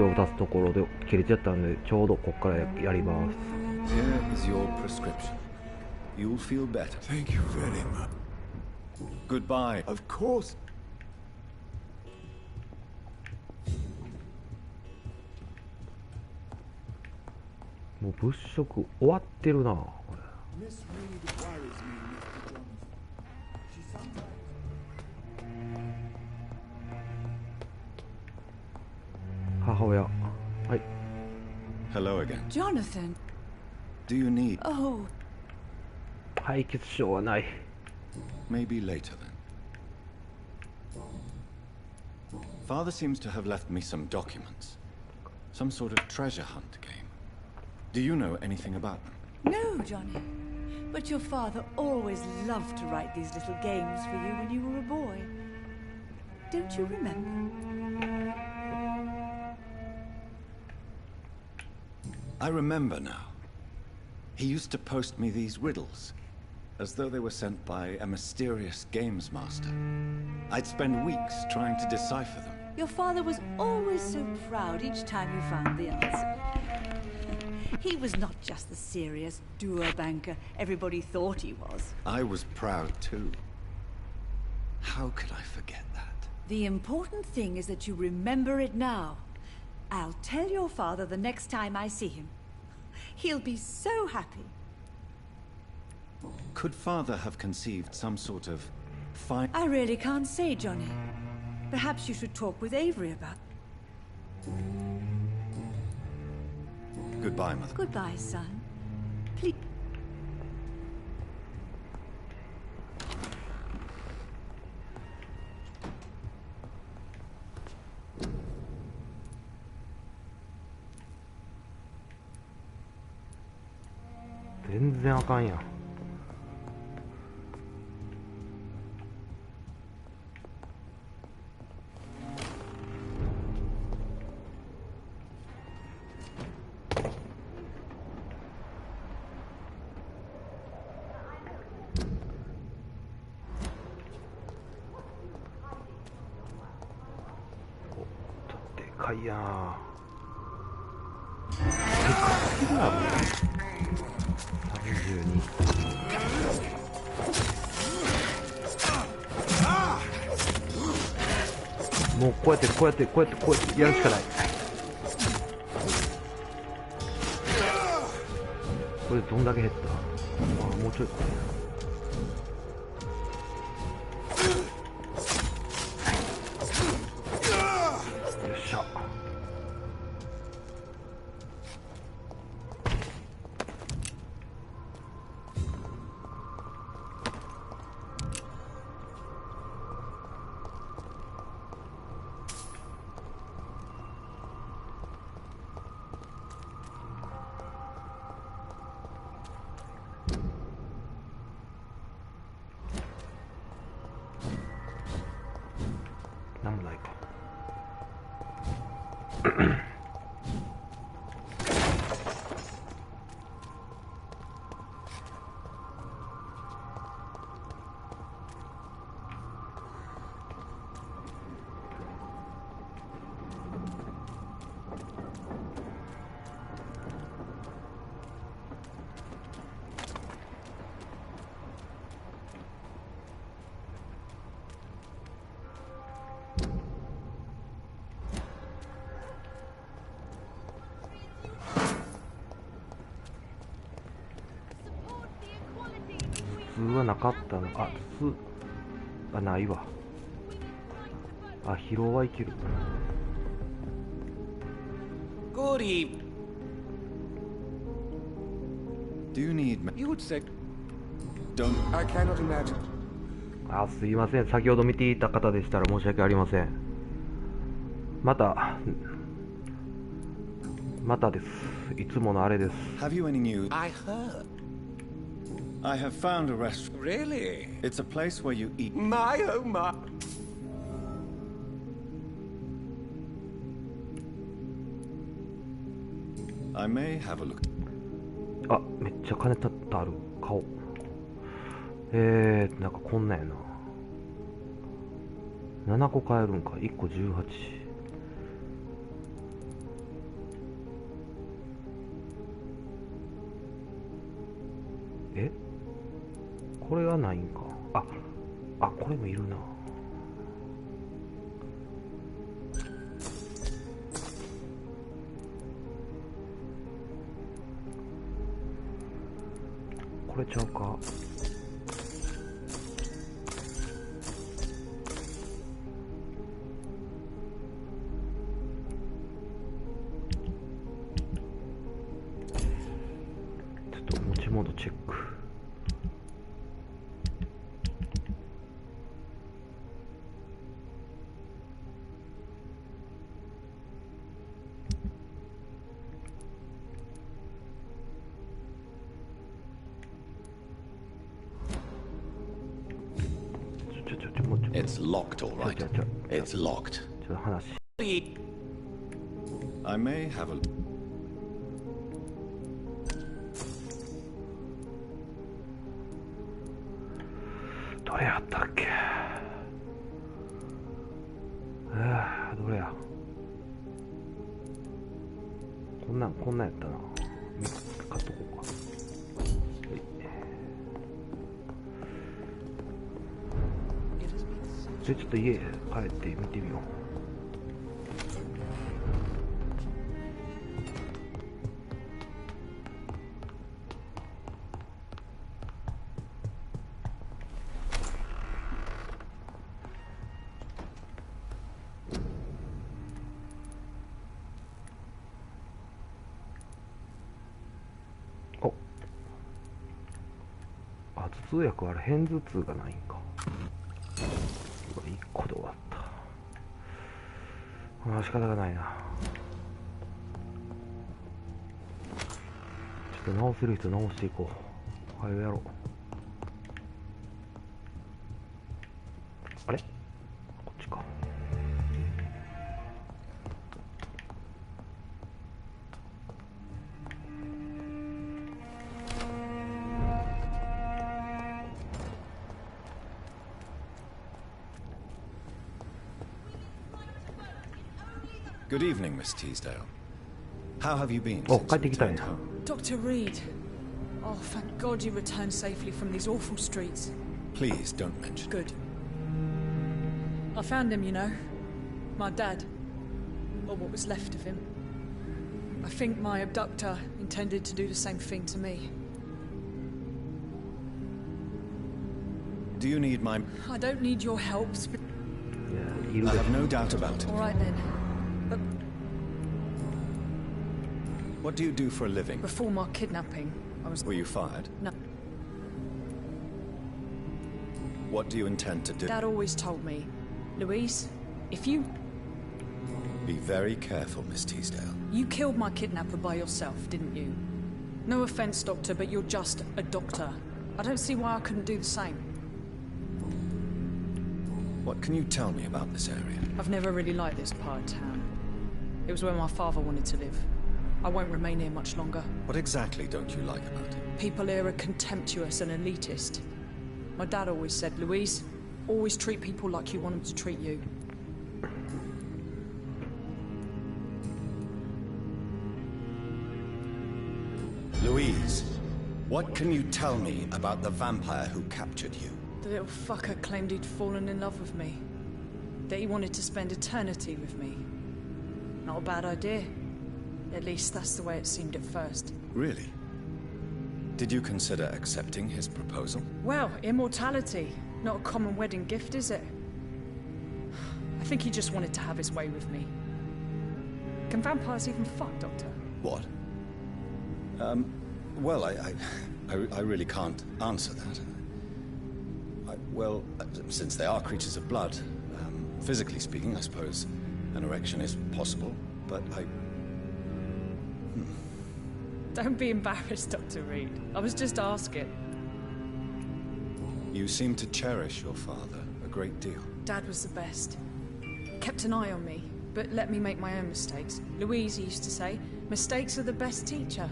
を出すところで切れちゃったので、ちょうどここからやります。 Here is your prescription. You'll feel better. Thank you very much. Goodbye. Of course. もう物色終わってるなこれ。 Miss Reed worries me, Mr. Johnson. She sometimes... 母親。はい。 Hello again. Jonathan. Do you need? Oh. 敗血症はない。 Maybe later then. Father seems to have left me some documents. Some sort of treasure hunt game. Do you know anything about them? No, Johnny. But your father always loved to write these little games for you when you were a boy. Don't you remember? I remember now. He used to post me these riddles, as though they were sent by a mysterious games master. I'd spend weeks trying to decipher them. Your father was always so proud each time you found the answer. He was not just the serious doer banker everybody thought he was. I was proud too. How could I forget that? The important thing is that you remember it now. I'll tell your father the next time I see him. He'll be so happy. Could Father have conceived some sort of fine... I really can't say, Johnny. Perhaps you should talk with Avery about... Goodbye, Mother. Goodbye, son. Please... 全然あかんやん。でかいやん。でかすぎるなこれ。32。もうこうやってやるしかない。これどんだけ減った？あ、もうちょいか。よっしゃ。なんもないか。普通はなかったの。あ、普通あ、ないわ。あ、疲労はいける。 Good evening. Do you need... You would say... Don't... I cannot imagine. あ、すいません。先ほど見ていた方でしたら申し訳ありません。またです。いつものあれです。 Have you any news? I heard. I have found a restaurant. Really? It's a place where you eat... My, oh my. I may have a look. あ、めっちゃ金たったある。顔。なんかこんなんやな。7個買えるんか。1個18。え、これはないんか。あ、これもいるな。これちゃうか。ちょっと持ちモードチェック。It's locked, all right. It's locked. ちょっと話。I may have a... どれやったっけ。どれや。こんなんやったな。買っとこうか。ちょっと家帰って見てみよう。頭痛薬あれ片頭痛がないんか。1個で終わった。仕方がないな。ちょっと直せる人直していこう。はよやろう。あれこっちか。Good evening, Miss Teasdale. How have you been Oh, since you帰ってきたんや。 returned home? Dr. Reed. Oh, thank God you returned safely from these awful streets. Please don't mention. Good. I found him, you know. My dad. Or what was left of him. I think my abductor intended to do the same thing to me. Do you need my... I don't need your help.いる I で have no doubt about it. All right then. But What do you do for a living? before my kidnapping, I was... Were you fired? No. What do you intend to do? Dad always told me, Louise, if you... Be very careful, Miss Teasdale. You killed my kidnapper by yourself, didn't you? No offense, Doctor, but you're just a doctor. I don't see why I couldn't do the same. What can you tell me about this area? I've never really liked this part of town. It was where my father wanted to live. I won't remain here much longer. What exactly don't you like about it? People here are contemptuous and elitist. My dad always said, Louise, always treat people like you want them to treat you. Louise, what can you tell me about the vampire who captured you? The little fucker claimed he'd fallen in love with me. That he wanted to spend eternity with me. Not a bad idea. At least that's the way it seemed at first. Really? Did you consider accepting his proposal? Well, immortality. Not a common wedding gift, is it? I think he just wanted to have his way with me. Can vampires even fuck, Doctor? What? Well, I really can't answer that. Well, since they are creatures of blood, physically speaking, I suppose an erection is possible, but Don't be embarrassed, Dr. Reed. I was just asking. You seem to cherish your father a great deal. Dad was the best. Kept an eye on me, but let me make my own mistakes. Louise used to say, mistakes are the best teacher.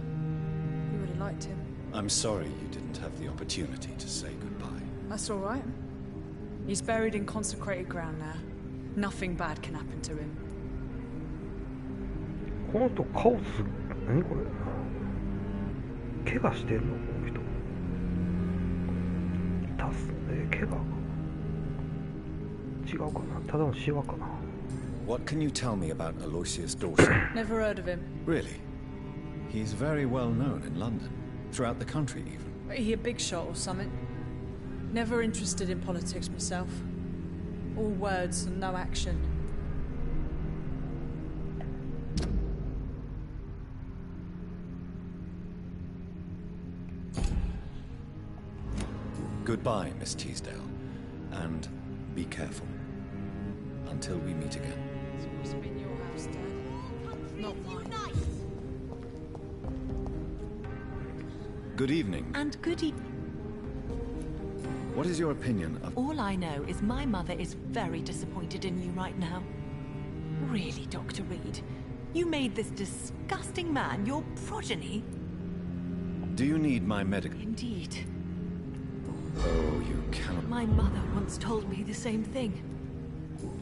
You would have liked him. I'm sorry you didn't have the opportunity to say goodbye. That's all right. He's buried in consecrated ground now. Nothing bad can happen to him. この人顔す何これ怪我してんのこの人。怪我違うかな、ただのシワかな。 What can you tell me about Aloysius Dawson? Never heard of him. Really? He's very well known in London, throughout the country even. He a big shot or something? Never interested in politics myself. All words and no action. Goodbye, Miss Teasdale, and be careful. Until we meet again. It's always been your house, Dad. Not mine. Good evening. And good evening. What is your opinion of... All I know is my mother is very disappointed in you right now. Really, Dr. Reed? You made this disgusting man your progeny? Do you need my medical... Indeed. Oh, you cannot... My mother once told me the same thing.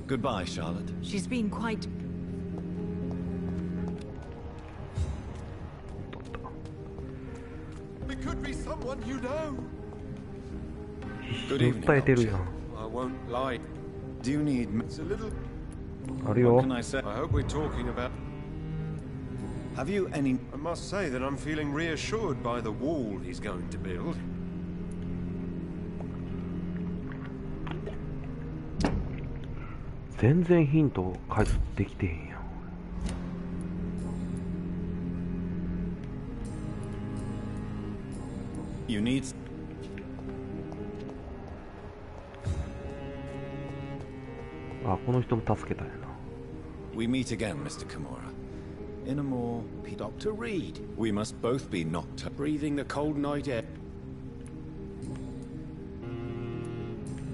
Goodbye, Charlotte. She's been quite... It could be someone you know. Good 訴 evening, えてるや Doctor. ん。 I won't lie. Do you need... It's a little... ある What よ can。I say? I hope we're talking about... Have you any... I must say that I'm feeling reassured by the wall he's going to build. 全然ヒント解説できてへんやん。 You need... あ、この人も助けたんやな。 We meet again, Mr. Kimura. In a more... Dr. Reed, We must both be knocked up. breathing the cold night air.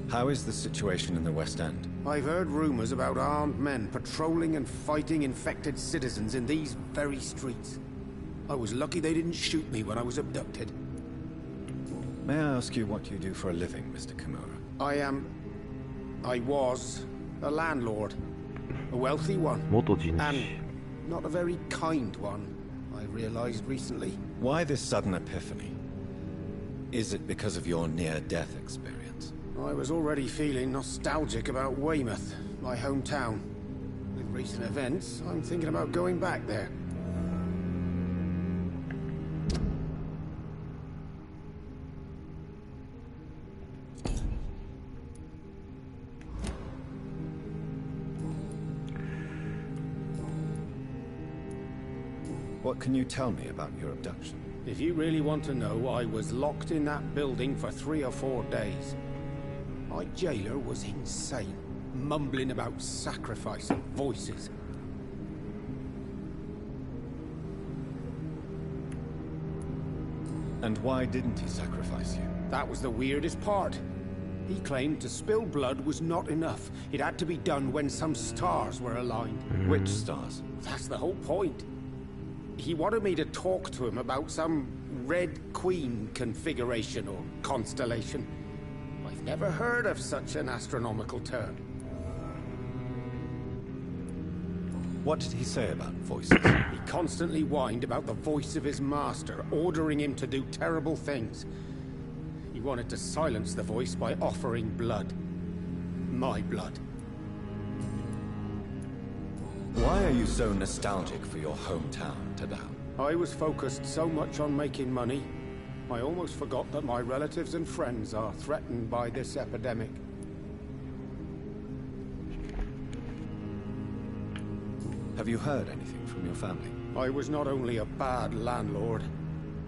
How is the situation in the West End? I've heard rumors about armed men patrolling and fighting infected citizens in these very streets. I was lucky they didn't shoot me when I was abducted. May I ask you what you do for a living, Mr. Kimura? I was a landlord. A wealthy one. 元地主。 And not a very kind one, I realized recently. Why this sudden epiphany? Is it because of your near-death experience? I was already feeling nostalgic about Weymouth, my hometown. With recent events, I'm thinking about going back there. What can you tell me about your abduction? If you really want to know, I was locked in that building for 3 or 4 days. My jailer was insane, mumbling about sacrifice and voices. And why didn't he sacrifice you? That was the weirdest part. He claimed to spill blood was not enough. It had to be done when some stars were aligned. Which stars? That's the whole point. He wanted me to talk to him about some Red Queen configuration or constellation. I've never heard of such an astronomical term. What did he say about voices? He constantly whined about the voice of his master, ordering him to do terrible things. He wanted to silence the voice by offering blood. My blood. Why are you so nostalgic for your hometown, Tarao? I was focused so much on making money, I almost forgot that my relatives and friends are threatened by this epidemic. Have you heard anything from your family? I was not only a bad landlord,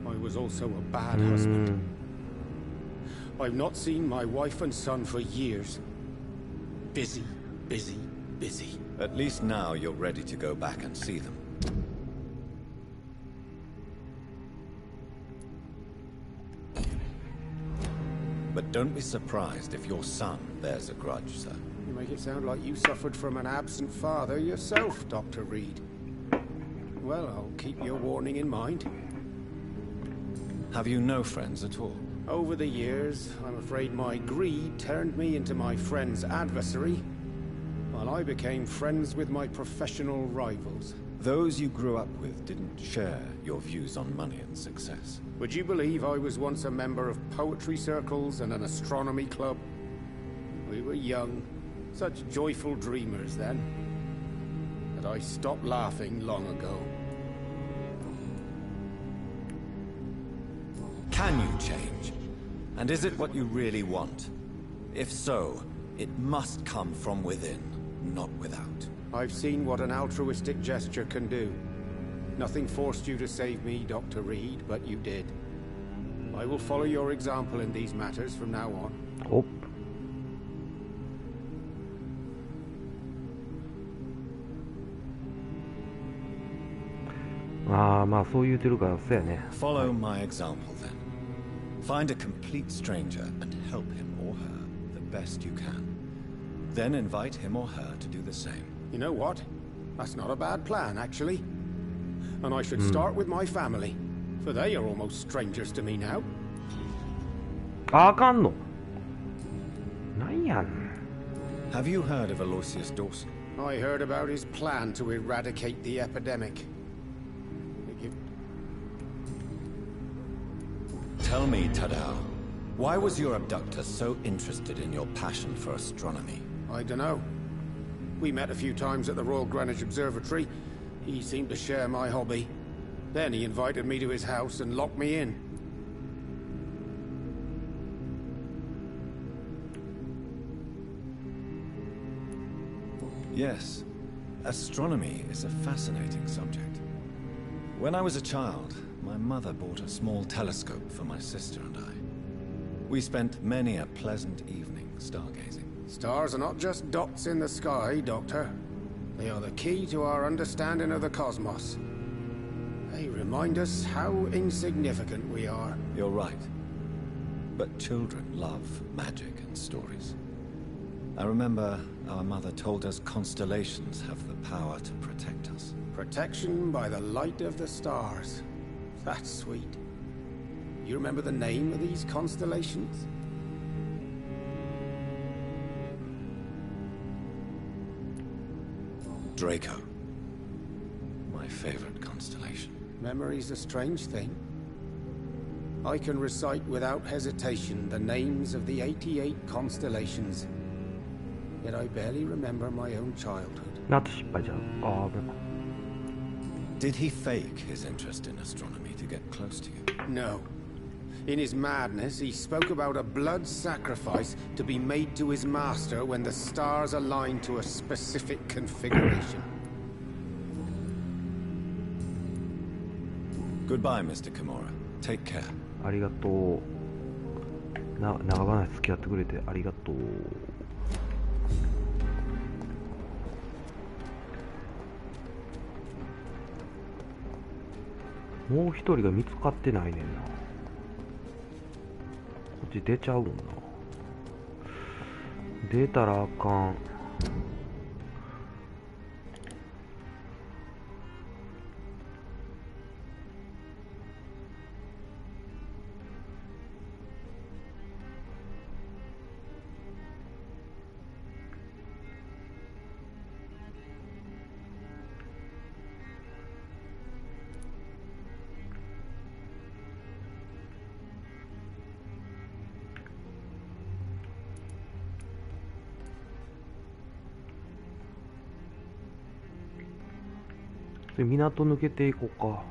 I was also a bad husband. I've not seen my wife and son for years. Busy, busy, busy. At least now you're ready to go back and see them. But don't be surprised if your son bears a grudge, sir. You make it sound like you suffered from an absent father yourself, Dr. Reed. Well, I'll keep your warning in mind. Have you no friends at all? Over the years, I'm afraid my greed turned me into my friend's adversary, while I became friends with my professional rivals. Those you grew up with didn't share your views on money and success. Would you believe I was once a member of poetry circles and an astronomy club? We were young, such joyful dreamers then. But I stopped laughing long ago. Can you change? And is it what you really want? If so, it must come from within, not without. I've seen what an altruistic gesture can do. Nothing forced you to save me, Dr. Reed, but you did. I will follow your example in these matters from now on. Oh. ああ、まあそう言うてるからそうやね。 Follow my example then. Find a complete stranger and help him or her the best you can. Then invite him or her to do the same. You know what? That's not a bad plan, actually. And I should start with my family, for they are almost strangers to me now. あかんの。なんやん。 Have you heard of Aloysius Dawson? I heard about his plan to eradicate the epidemic. Tell me, Tarao, why was your abductor so interested in your passion for astronomy? I don't know. We met a few times at the Royal Greenwich Observatory. He seemed to share my hobby. Then he invited me to his house and locked me in. Yes, astronomy is a fascinating subject. When I was a child, my mother bought a small telescope for my sister and I. We spent many a pleasant evening stargazing. Stars are not just dots in the sky, Doctor. They are the key to our understanding of the cosmos. They remind us how insignificant we are. You're right. But children love magic and stories. I remember our mother told us constellations have the power to protect us. Protection by the light of the stars. That's sweet. You remember the name of these constellations? Draco. My favorite constellation. Memory's a strange thing. I can recite without hesitation the names of the 88 constellations. Yet I barely remember my own childhood. なって失敗じゃん。ああ、危ない。 Did he fake his interest in astronomy to get close to you? No. In his madness, he spoke about a blood sacrifice to be made to his master when the stars aligned to a specific configuration. Goodbye, Mr. Kimura. Take care. ありがとう。長話付き合ってくれてありがとう。もう一人が見つかってないねんな。こっち出ちゃうもんな。出たらあかん。で港抜けていこうか。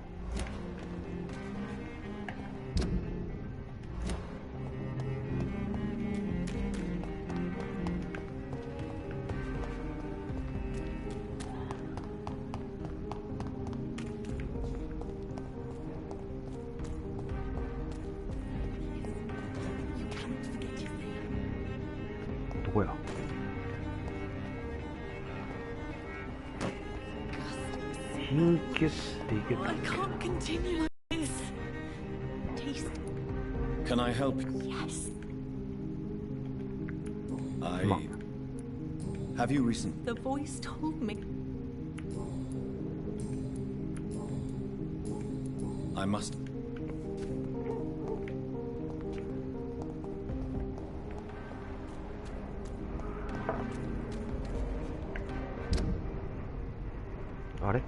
どこや。貧血っていけたっ I け。 can't continue like this. Taste. Can I help you? Yes. Have you recently? The voice told me. I must.あれ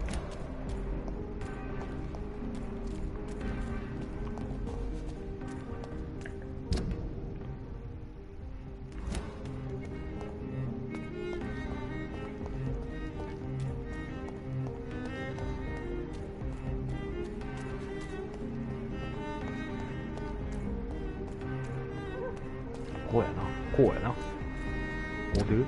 こうやな、こうやな。モデル、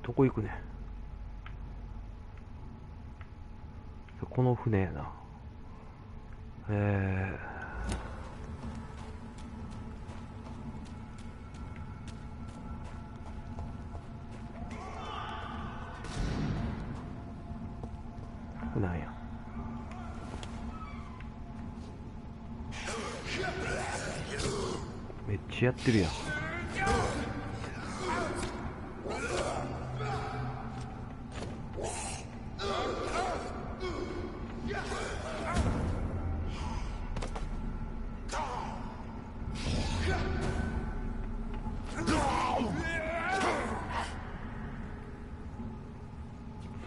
どこ行くね。この船やな。なんや。めっちゃやってるやん。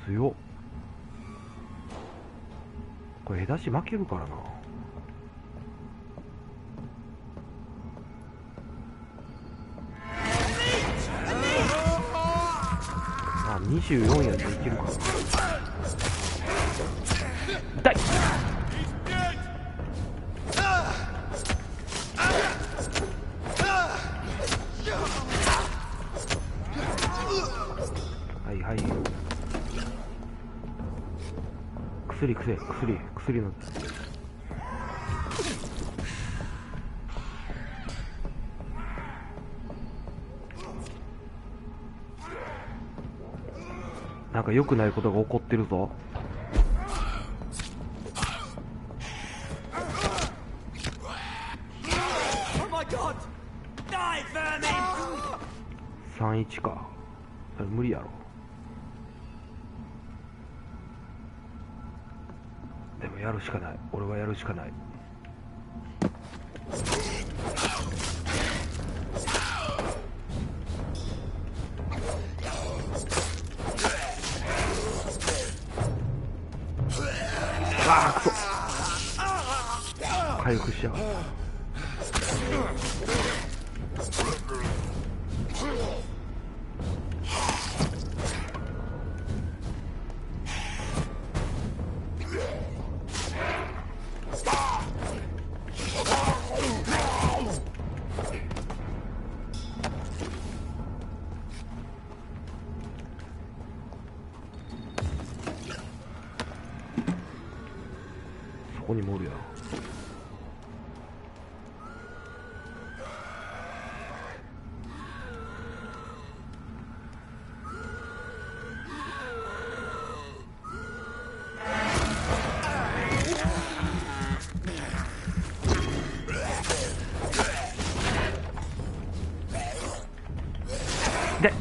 強っ。これ枝し負けるからな。あ、24やでいけるかな。痛い。はいはい。薬の。なんか良くないことが起こってるぞ。3-1か。それ無理やろ。でもやるしかない。俺はやるしかない。ああ、くそ。回復しやがった。そこにもおるやろ。で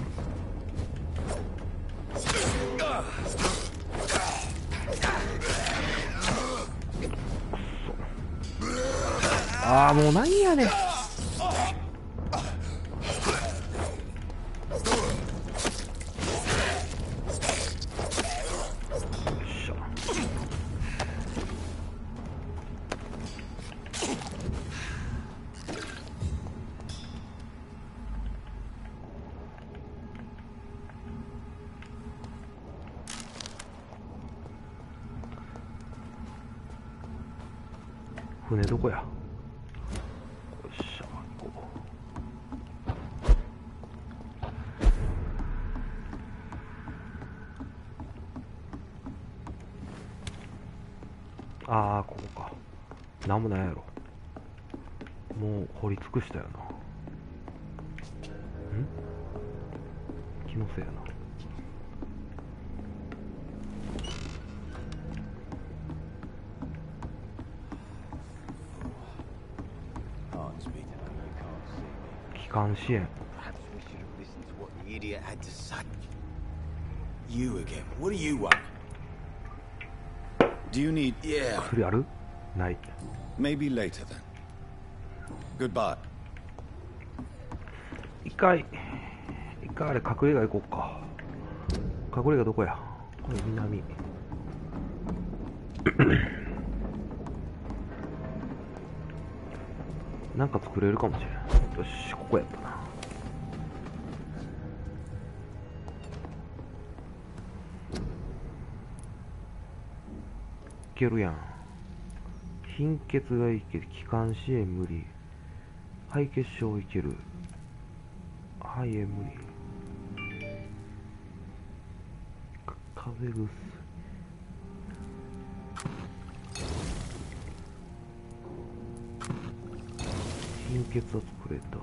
ああ、もう何やねん。よっしゃ。船どこや。よっしゃ、行こう。ああ、ここか。なんもないやろ。もう掘り尽くしたよな。気のせいやな。管支援。 You again. What do you want? Do you need... Yeah. 薬ある？ない。 Maybe later then. Goodbye. 一回あれ隠れ家行こうか。隠れ家どこや？これ南。なんか作れるかもしれない。よし、ここやったな。いけるやん。貧血がいける。気管支炎無理。肺血症いける。肺炎無理。風邪薬。貧血は作れた。よ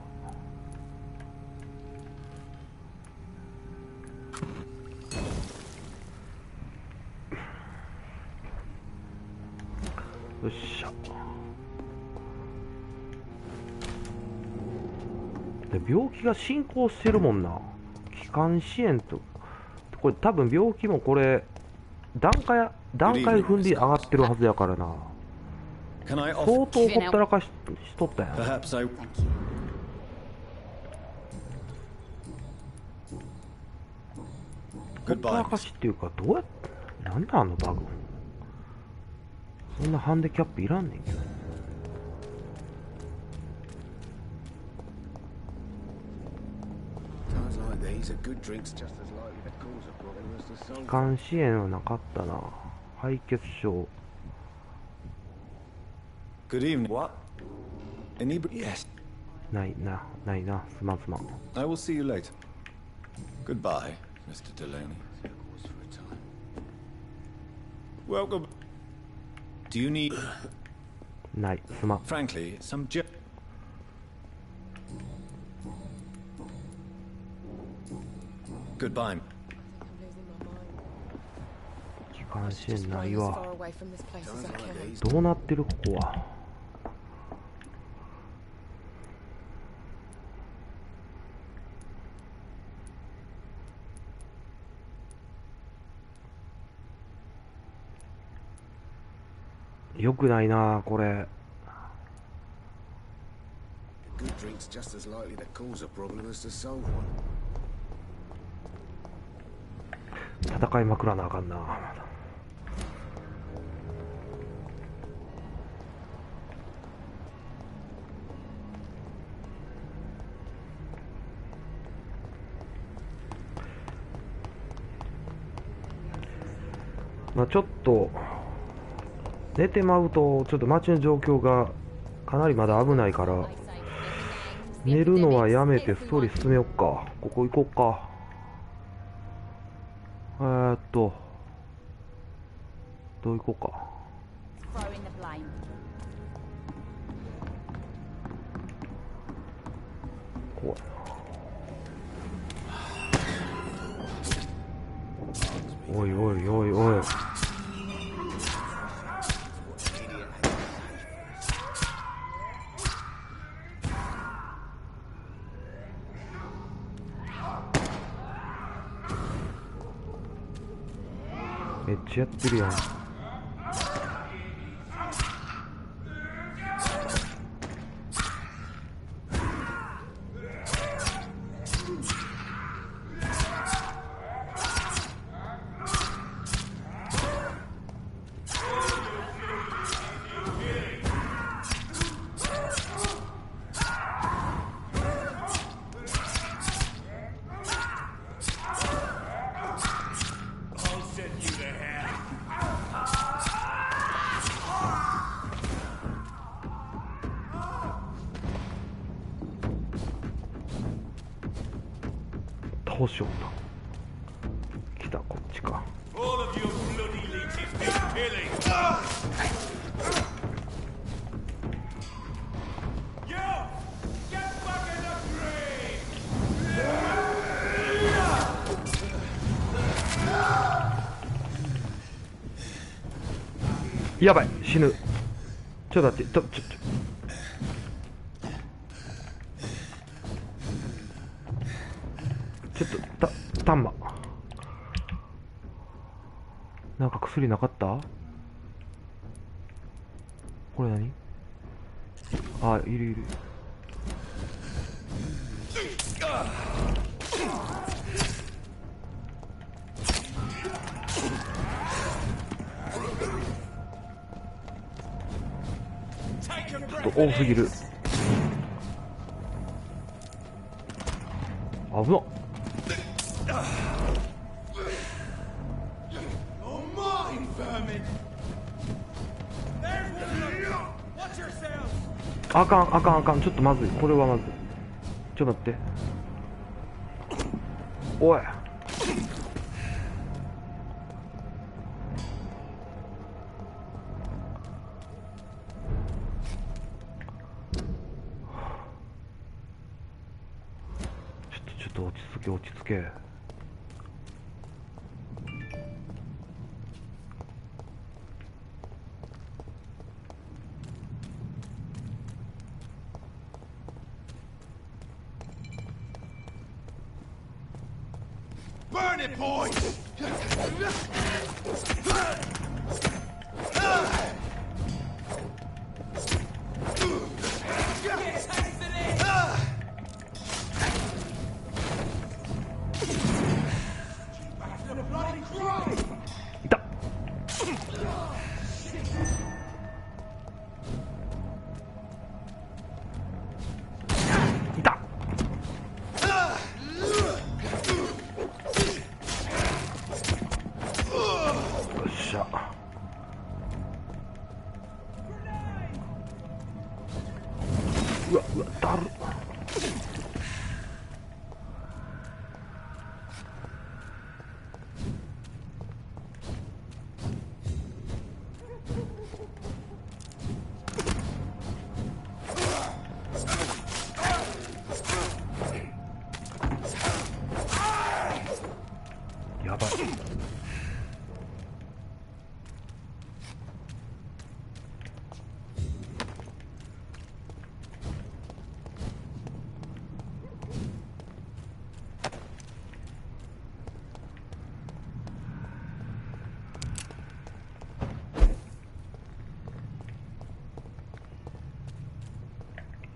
っしゃ。で病気が進行してるもんな。気管支炎とこれ多分病気もこれ段階踏んで上がってるはずやからな。相当ほったらかしとったやん。ほったらかしっていうか、どうやってなんだあのバグ。そんなハンデキャップいらんねんけど。気管支炎はなかったな。肺血症。Good evening. What? Yes. ないな。すまん。 I will see you later. Goodbye, Mr. Delaney. Welcome. Do you need... ない、すまん。 Frankly, some Goodbye. 気管支炎ないわ。どうなってるここは。よくないなこれ。戦いまくらなあかんな。まあちょっと寝てまうとちょっと街の状況がかなりまだ危ないから寝るのはやめてストーリー進めよっか。ここ行こっか。どう行こうか。こうやな。おい。めっちゃやってるやん。どうしようと。来た、こっちか。やばい、死ぬ。ちょっと待って、ちょっとタンマなんか薬なかった？これ何？あ、いるいる。ちょっと多すぎる。危なっ。あかんあかんあかん、ちょっとまずい、これはまずい。ちょっと待って、おい。ちょっと落ち着け落ち着け。Burn it, boy!うわだる。やばい。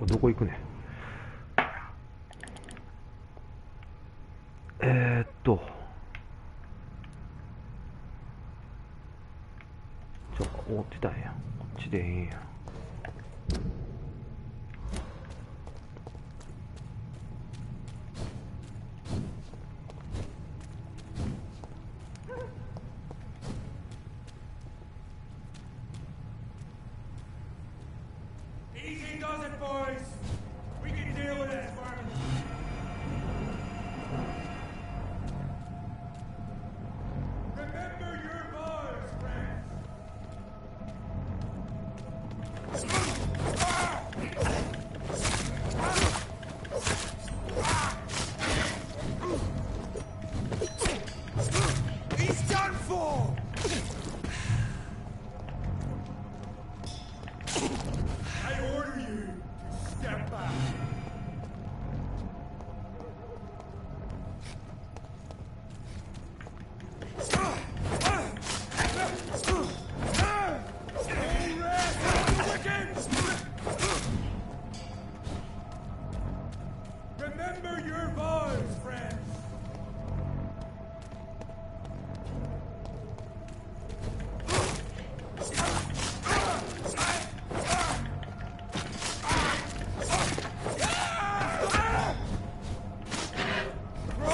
どこ行くね。追ってたんや。こっちでええんや。Easy does it, boys. We can deal with this, Farman. Remember your bars, friends. He's done for. I order you to step back. Remember your vows, friends.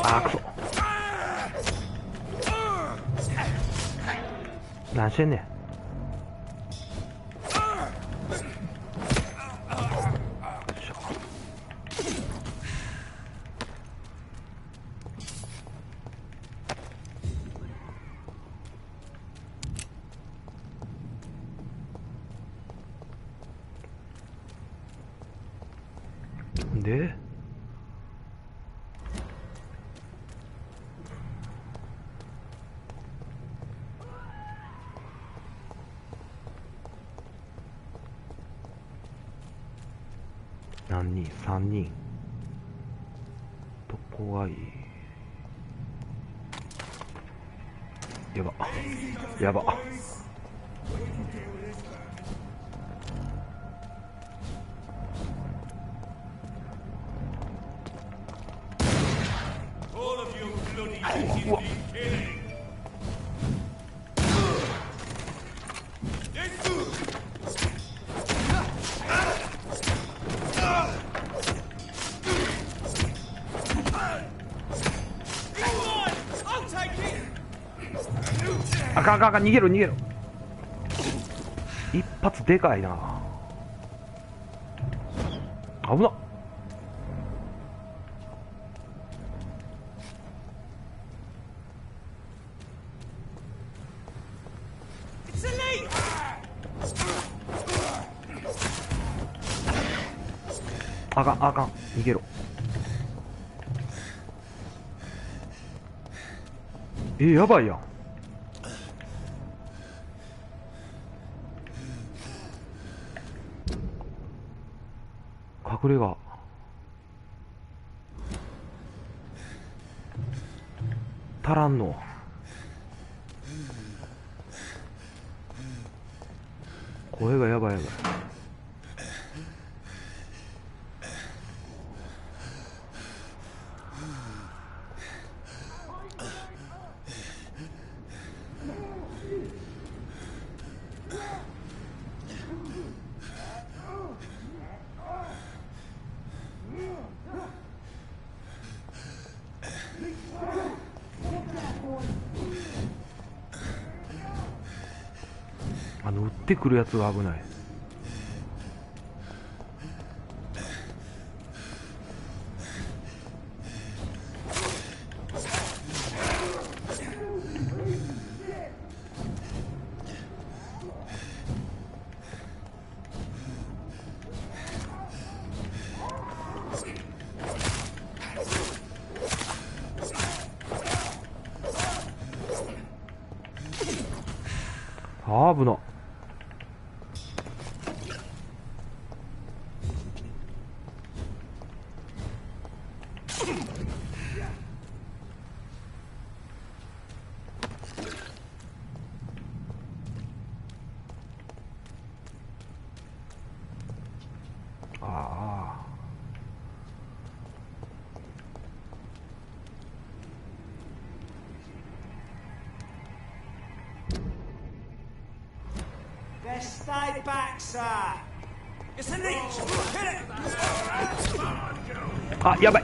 Ah, くそ。何してんねん。で何人？3人。どこがいい？やばやば。うわあかんあかんあかん、逃げろ逃げろ。一発でかいな。危なっ。あかんあかん、逃げろ。やばいやん。隠れ家足らんの。声がやばいやばい。撃ってくるやつが危ない。危な。Stay back, sir. It's an itch. Hit it. あ、やばい。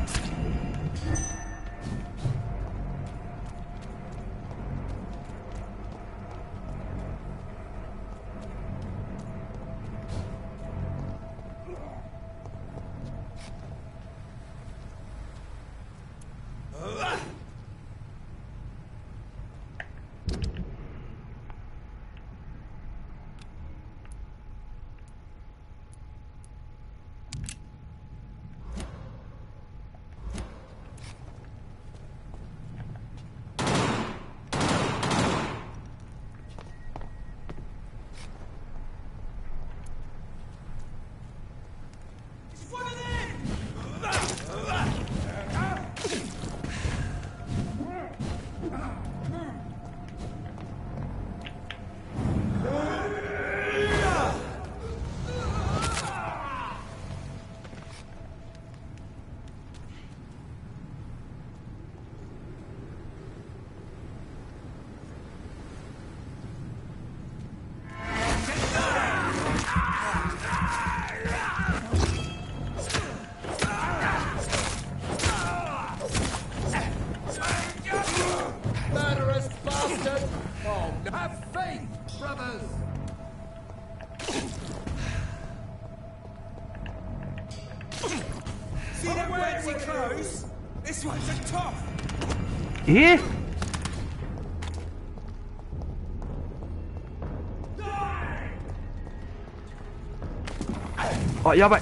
あ、やばい。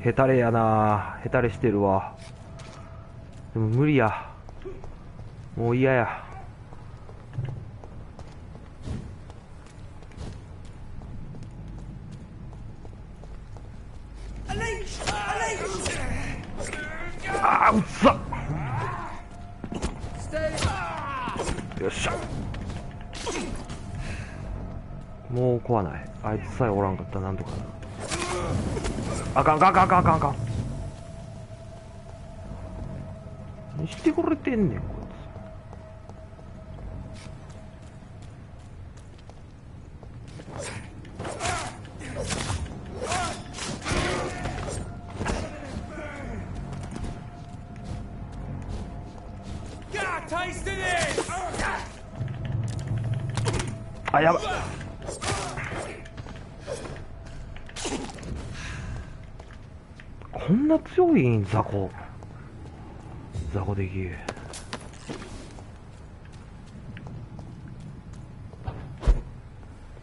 ヘタレやな。ヘタレしてるわ。でも無理や。もう嫌や。あー、うっさ。よっしゃ。もう壊ない。あいつさえおらんかったらなんとかな。あかんあかんあかんあかんあかんあかん。何してくれてんねんこいつ。あ、やば。こんな強いん雑魚。雑魚できる。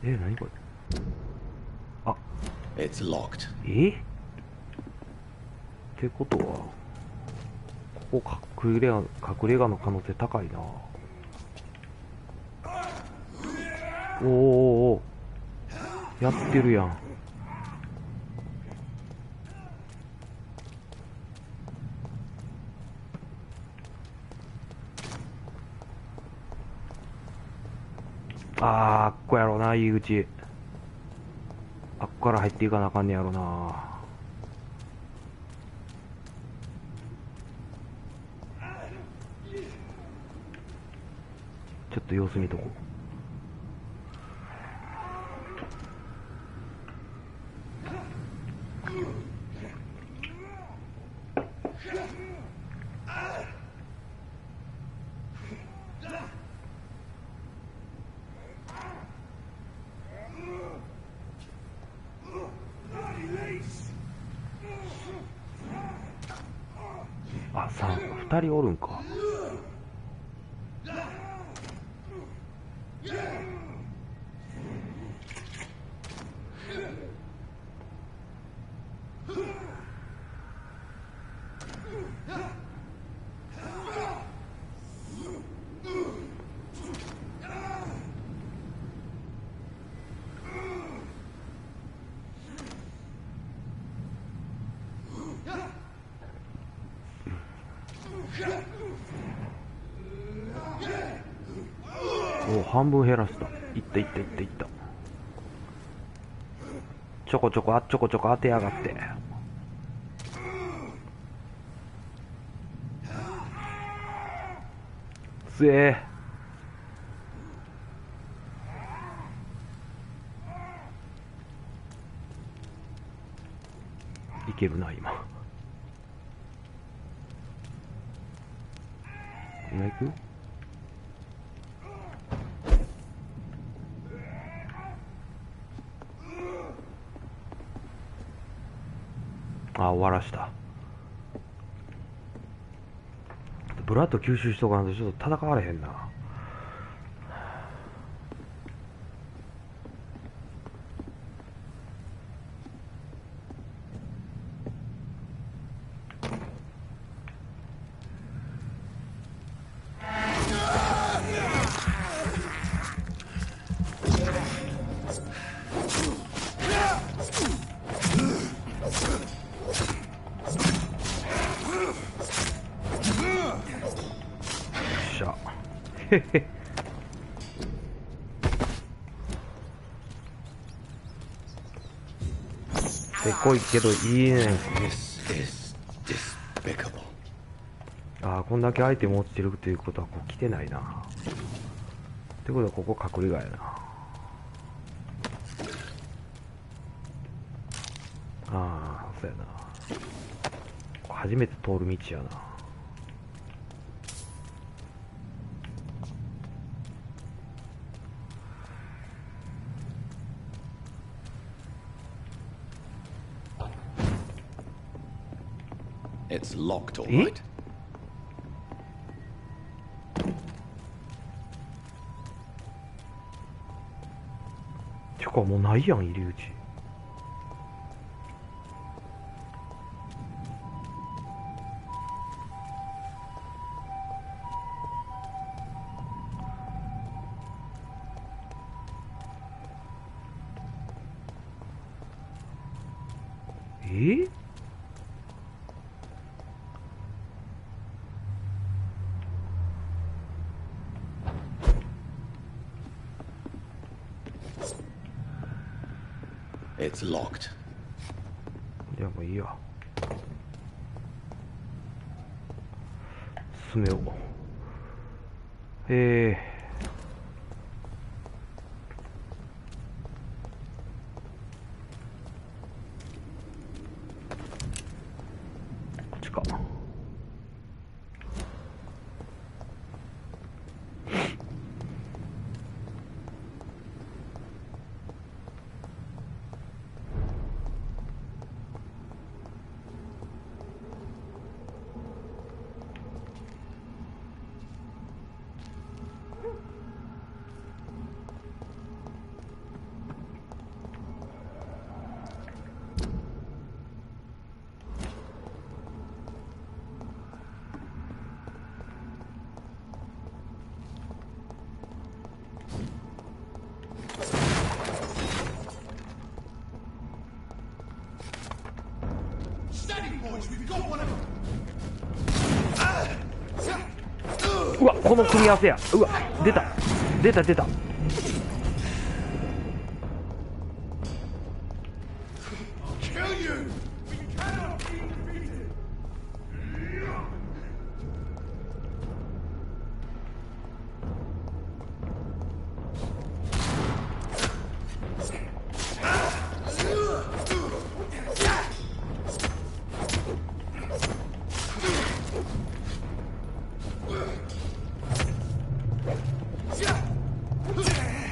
何これ。あ、It's locked. ってことはここ隠れ家の可能性高いな。おーおーおー、やってるやん。あっこやろな、入り口。あっこから入っていかなあかんねやろな。ちょっと様子見とこう。あ、2人おるんか。お、半分減らした。いったいったいったいった。ちょこちょこちょこちょこ当てやがって。つえー。いけるな今。今行く？あ、終わらした。ブラッド吸収しとかなんとちょっと戦われへんな。せこいけどいいね。ああ、こんだけアイテム落ちてるということはここ来てないな。ってことはここ隠れ家やな。ああ、そうやな。初めて通る道やな。It's locked, all right. てかもうないやん入り口。It's locked. じゃあもういいや。進めよう。こっちか。うわ、この組み合わせや。うわ、出た出た出た。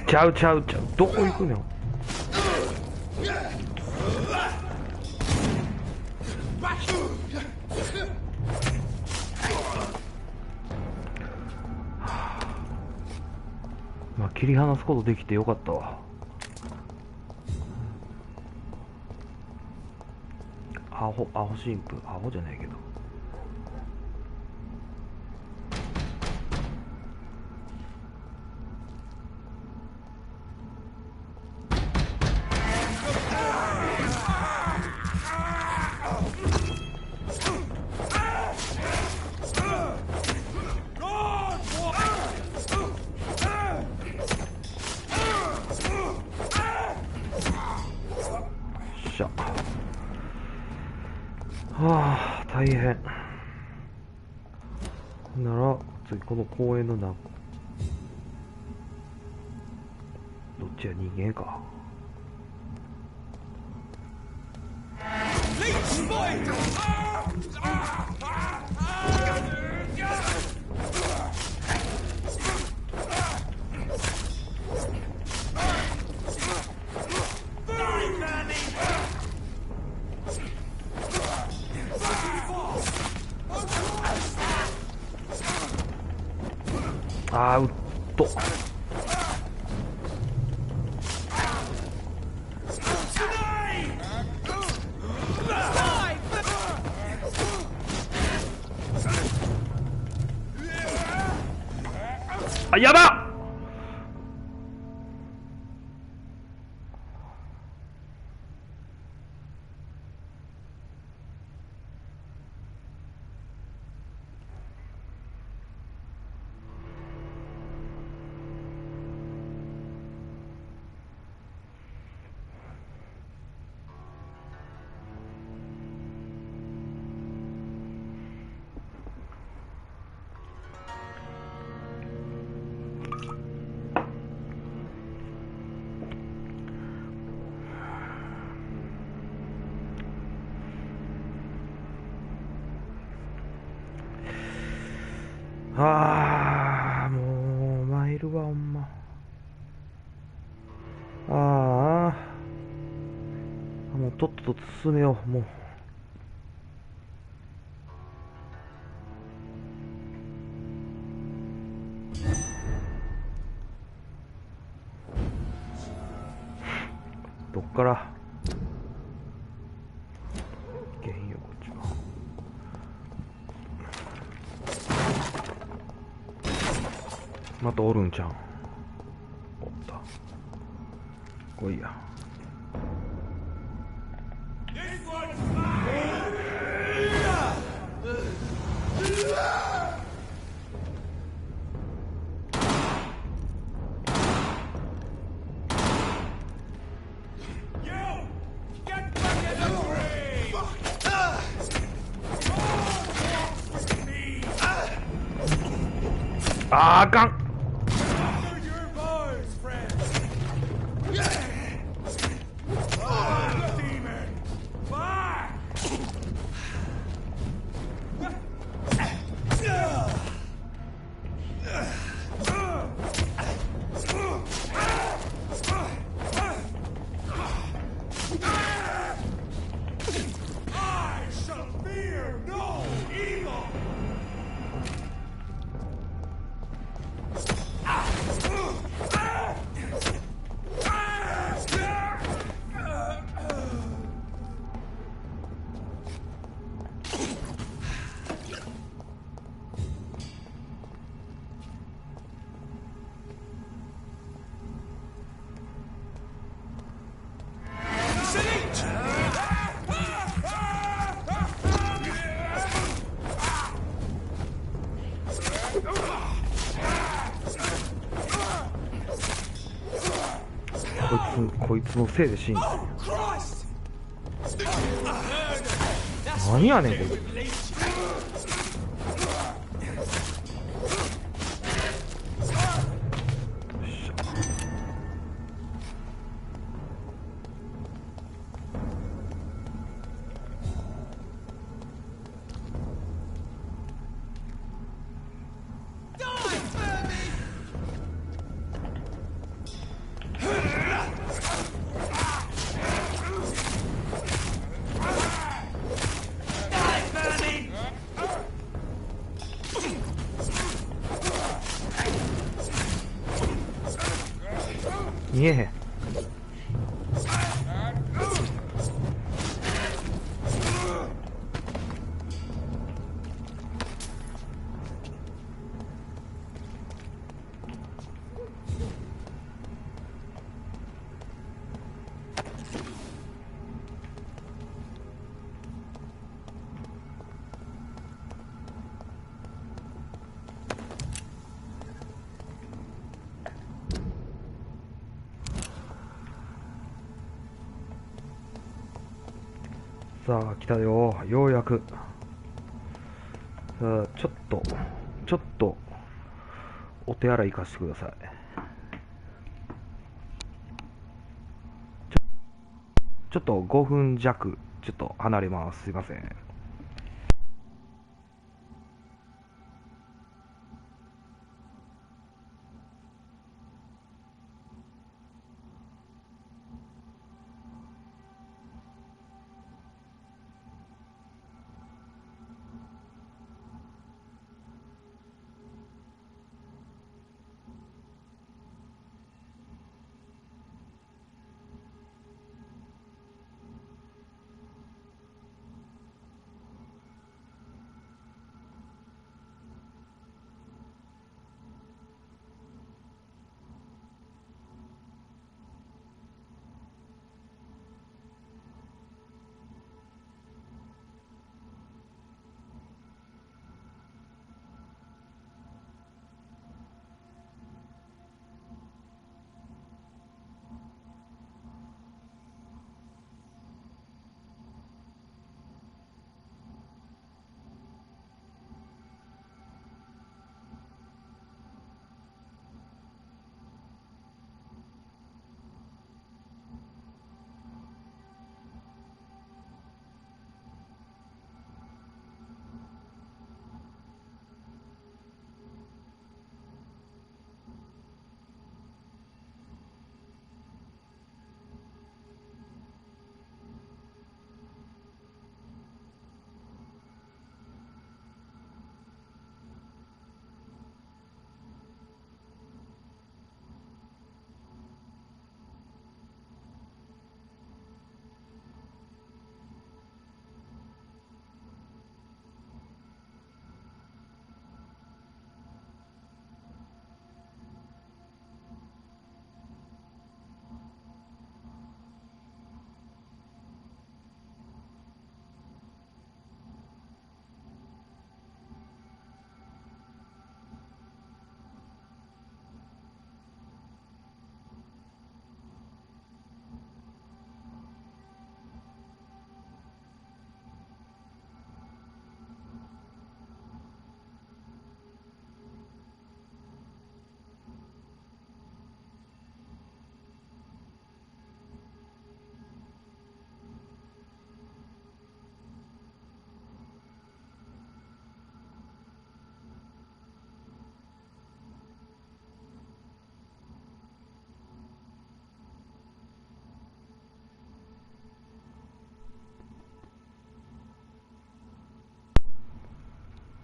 ちゃうちゃうちゃう、どこ行くの。まあ切り離すことできてよかったわ。アホ神父、アホじゃないけど。はあ、大変。なら次この公園の中、どっちや、人間か。あー、うっと。あ、やばっ。ああ、もう参るわほんま。ああ、もうとっとと進めよう。もうどっから原因よ、こっちは。またおるんちゃうん。おった。来いや。あかん。こいつのせいで死んだ。何やねんこいつ。見えへん。さあ来たよ、ようやく。さあちょっとお手洗い行かせてください。ちょっと5分弱ちょっと離れます。すいません。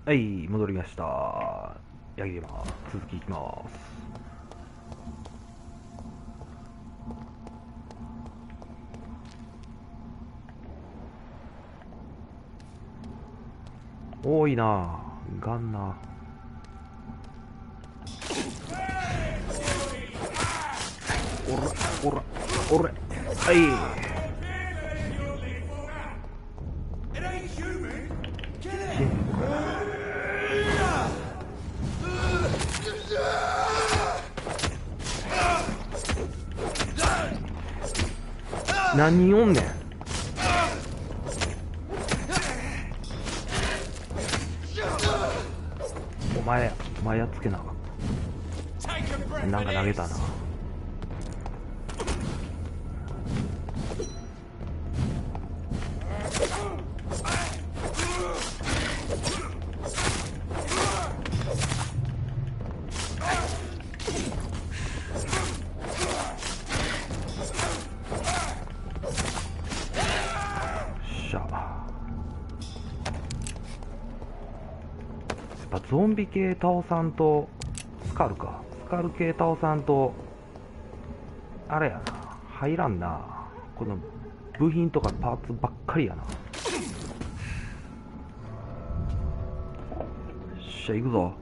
はい、戻りました。やります。続きいきます。多いなガンナ。おらおらはい。何人おんねん。お前やっつけな。なんか投げたな。ゾンビ系倒さんとスカル系倒さんとあれやな、入らんな。この部品とかパーツばっかりやな。よっしゃ行くぞ。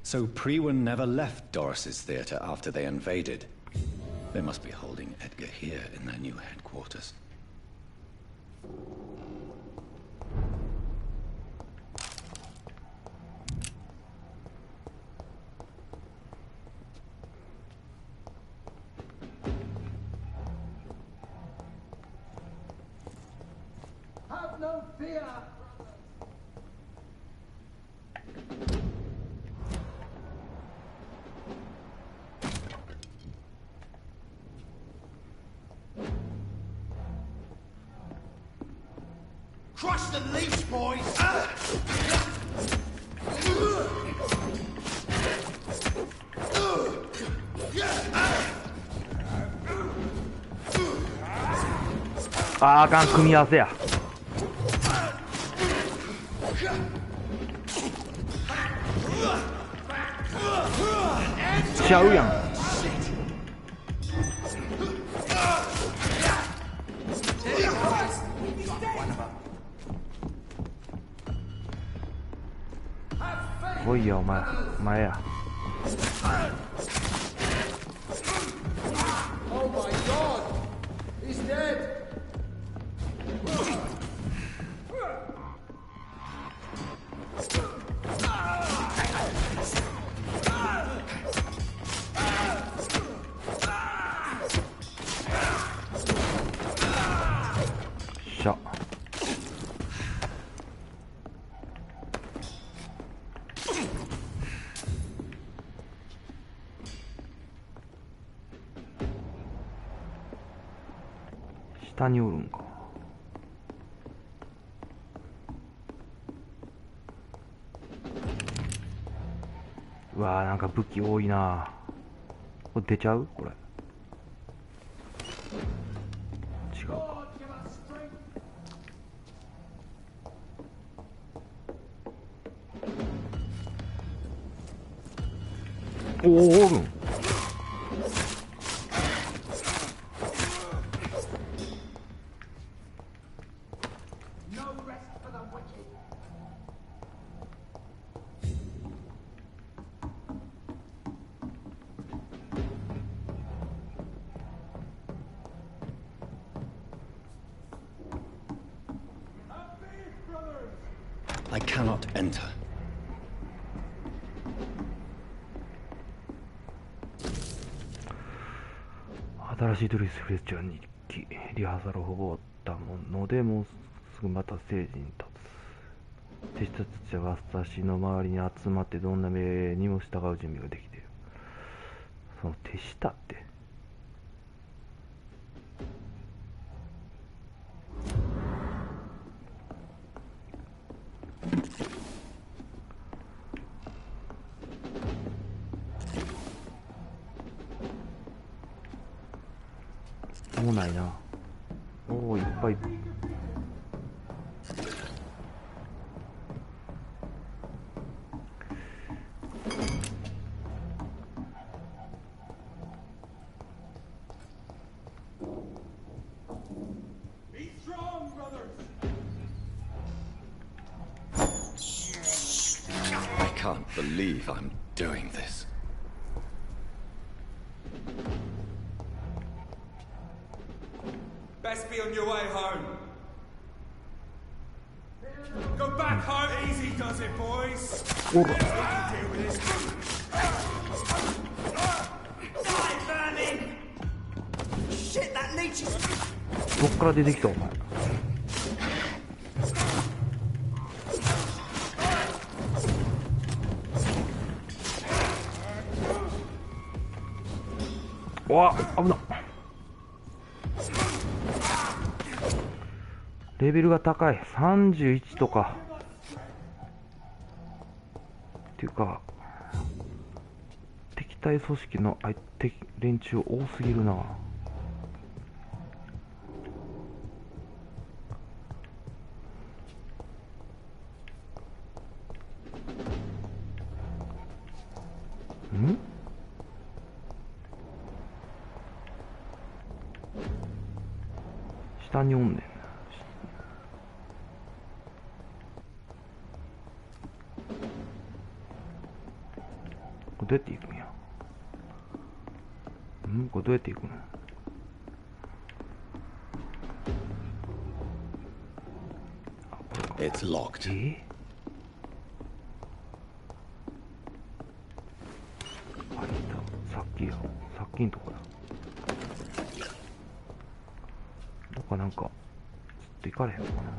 So Prewen never left Doris's theatre after they invaded. They must be holding Edgar here in their new headquarters. Have no fear! Crush the leech, boys!あかん、組み合わせや。ちゃうやん。来いよ、お前や。Oh my god! He's dead!下におるんか。うわー、なんか武器多いな。これ出ちゃう？これ違うか。おお、おるん。I cannot enter. 新しいドレスフレッチャーにきリハーサルをほぼ終わったので、もうすぐまたステージに立つ。手下たちは私の周りに集まってどんな命令にも従う準備ができている。その手下ってもうないな。おお、いっぱい。I can't believe I'm doing this. Best be on your way home. Go back home. Easy does it, boys. Ora. We can deal with this. Die, vermin! Shit, that leech is. どっから出てきたお前。うわ、危なっ。レベルが高い。31とかっていうか、敵対組織の連中多すぎるな。ん？下におんねん。これどうやって行くんや。これどうやって行くの。あ、これか。It's locked. あ、いた。さっきや。さっきんとこだ。どっかなんか、ちょっと行かれへんのかな。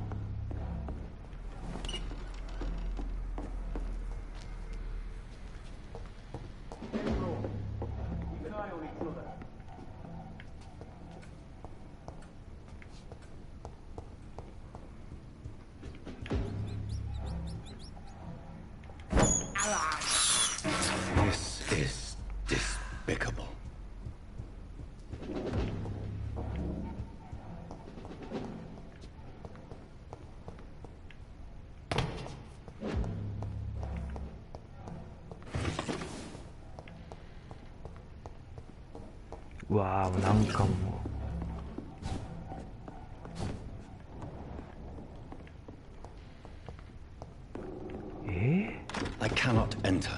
This is despicable. Wow, なんかもう。I cannot enter.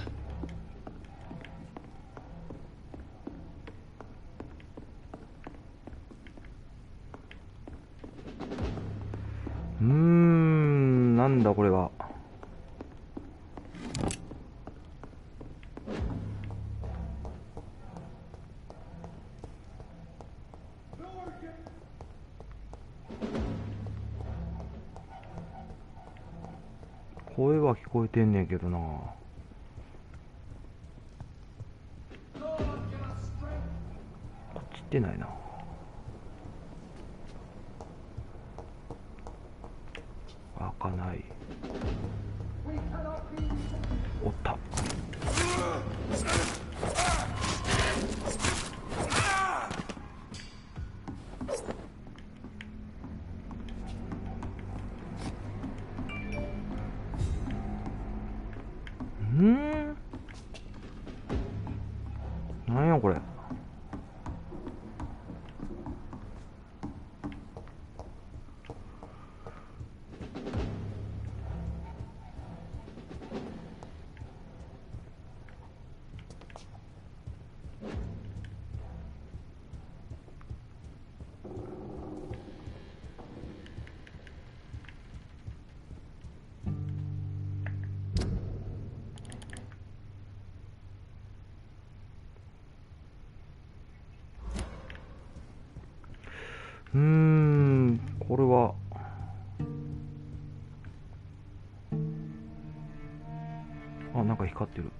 なんだこれは。声は聞こえてんねんけどな。こっち行ってないな。開かない。おった。なんやこれ。これはなんか光ってる。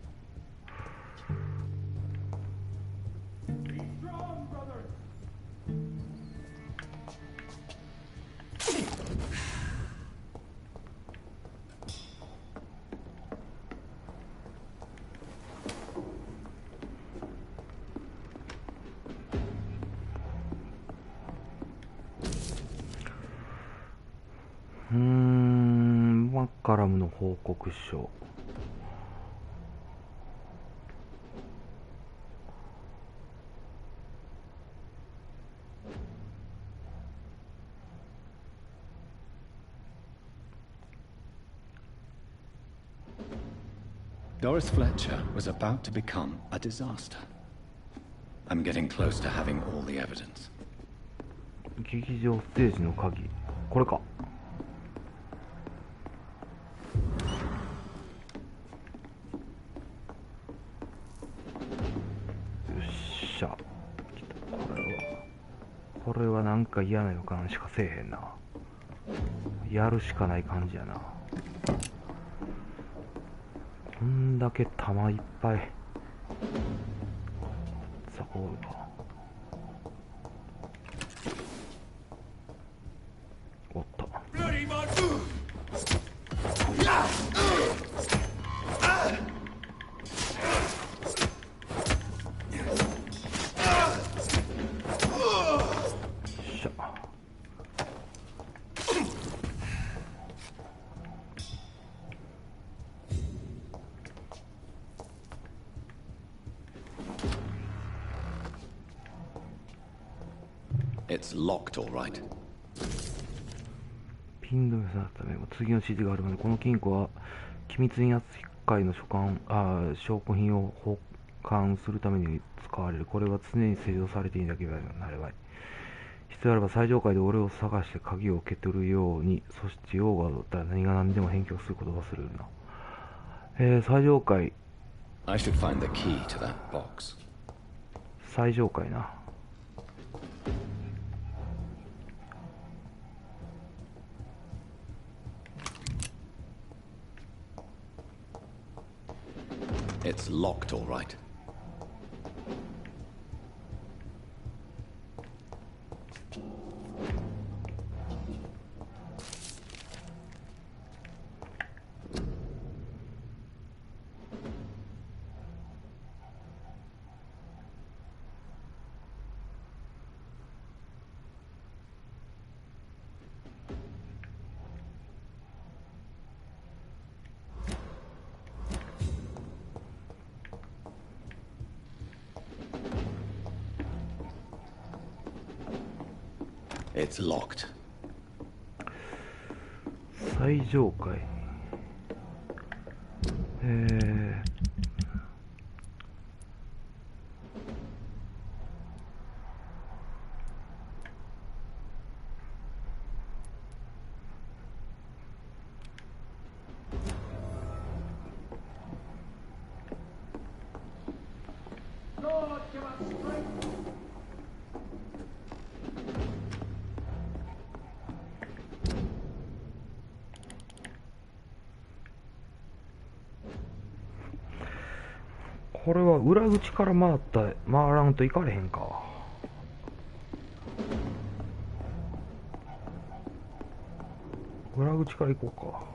マカラムの報告書。Doris Fletcher was about to become a disaster. I'm getting close to having all the evidence. 劇場ステージの鍵、これか。よっしゃ。これはなんか嫌な予感しかせえへんな。やるしかない感じやな。こんだけ弾いっぱい。ザコールか。おった。It's locked, all right. ピン止めされたため次の指示があるまでこの金庫は機密に扱いの証拠品を保管するために使われる。これは常に施錠されていなければならない。必要あれば最上階で俺を探して鍵を受け取るように、そして用があったら何が何でも返却することを忘れるな。最上階。I should find the key to that box. 最上階な。It's locked, all right. It's locked. 最上階。これは裏口から回らんといかれへんか。裏口から行こうか。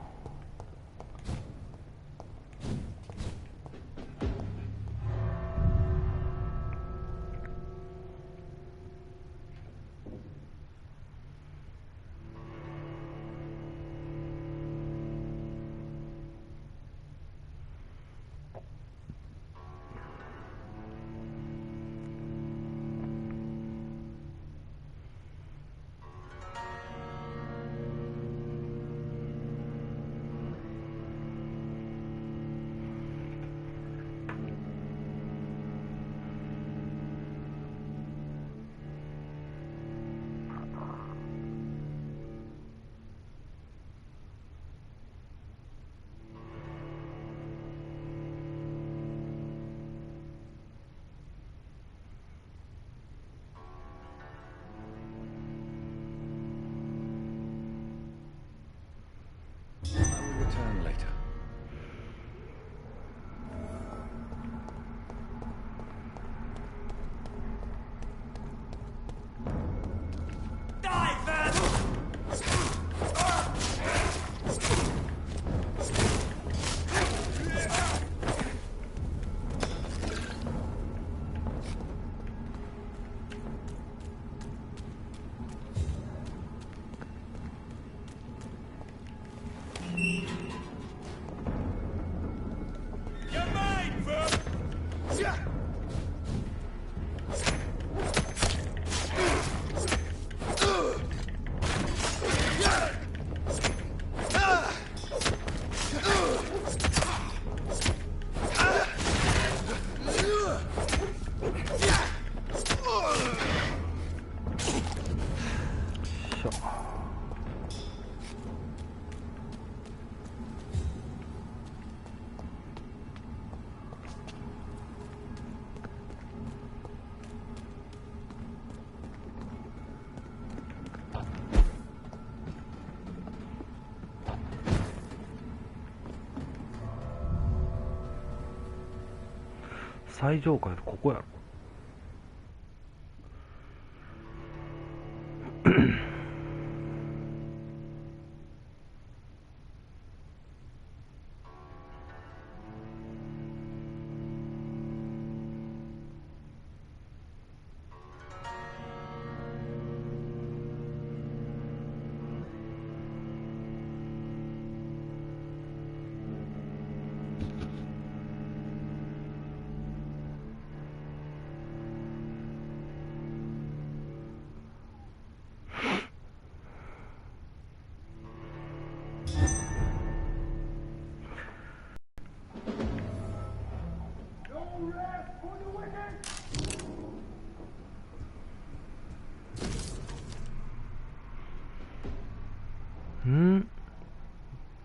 最上階ここやろ。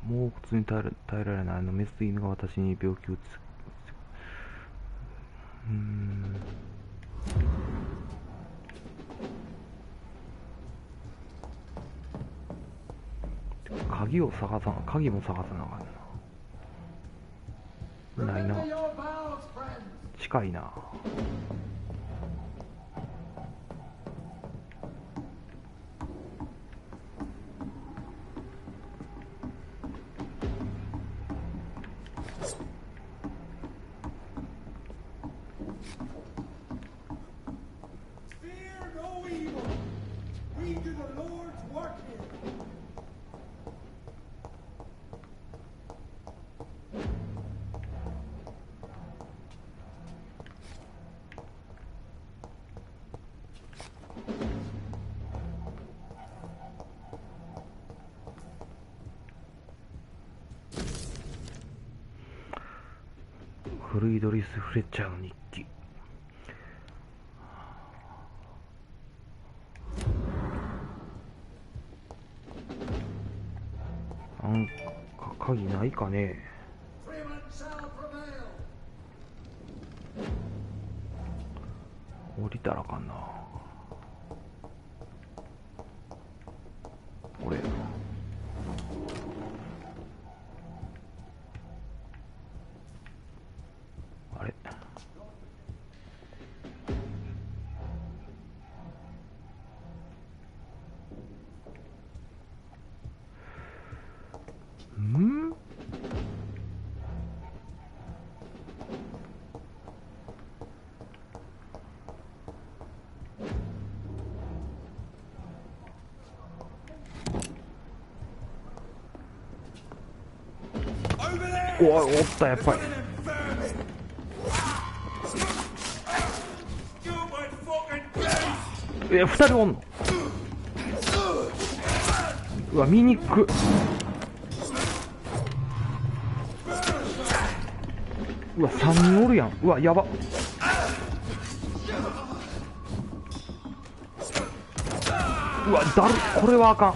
もう普通に耐えられない。メス犬が私に病気を移す。鍵も探さなあかんな。ないな。近いな。フルイドリス・フレッチャーの日記。なんか鍵ないかね。降りたらあかんな。これあれ、おった、やっぱり。二人おんの。うわ、見にく。うわ、3人おるやん。うわ、やば。うわ、だる。これはあかん。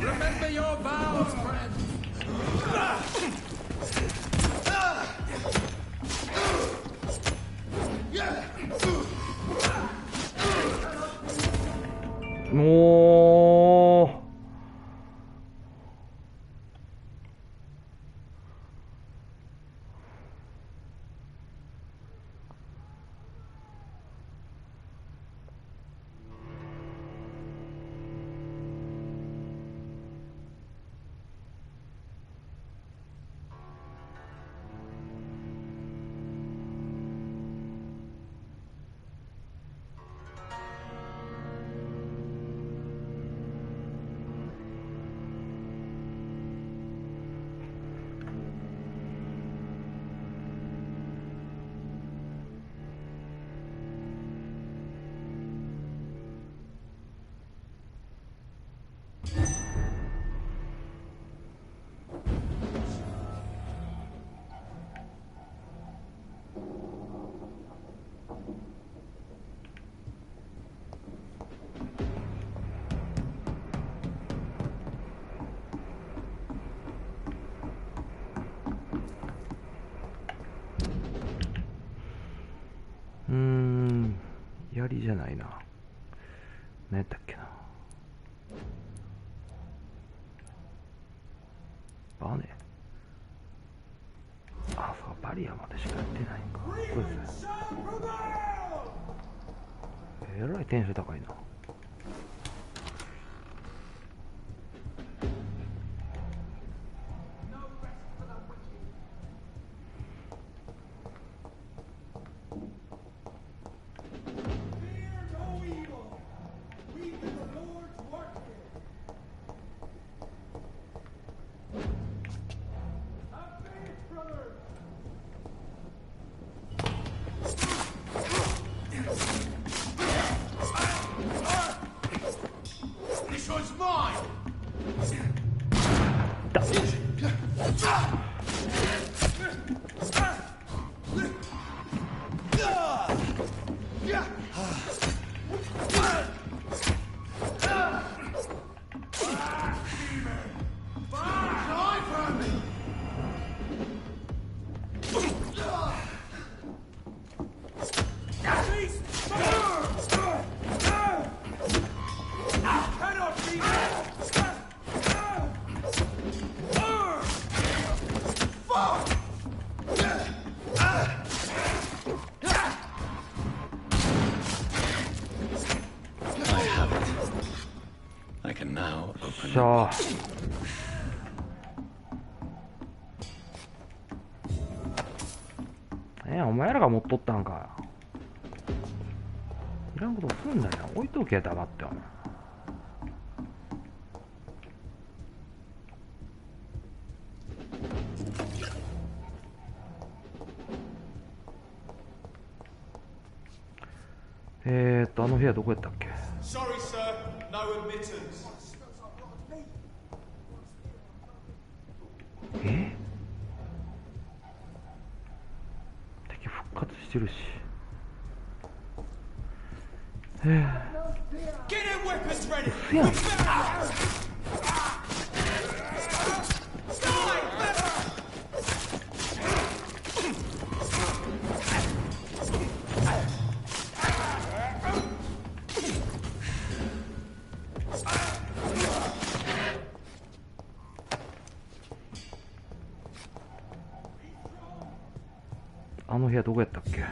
もう槍じゃないな。何やったっけな。バネ。あ、そう、ババリアまでしかやってないんか。これですね。えらいテンション高いな。しゃあ、お前らが持っとったんか。いらんことすんなよ。置いとけ、黙ってお前。あの部屋どこやったっけ。Sorry, sir. No admittance. 敵復活してるし。Get them weapons ready. うやん。あの部屋どこやったっけ。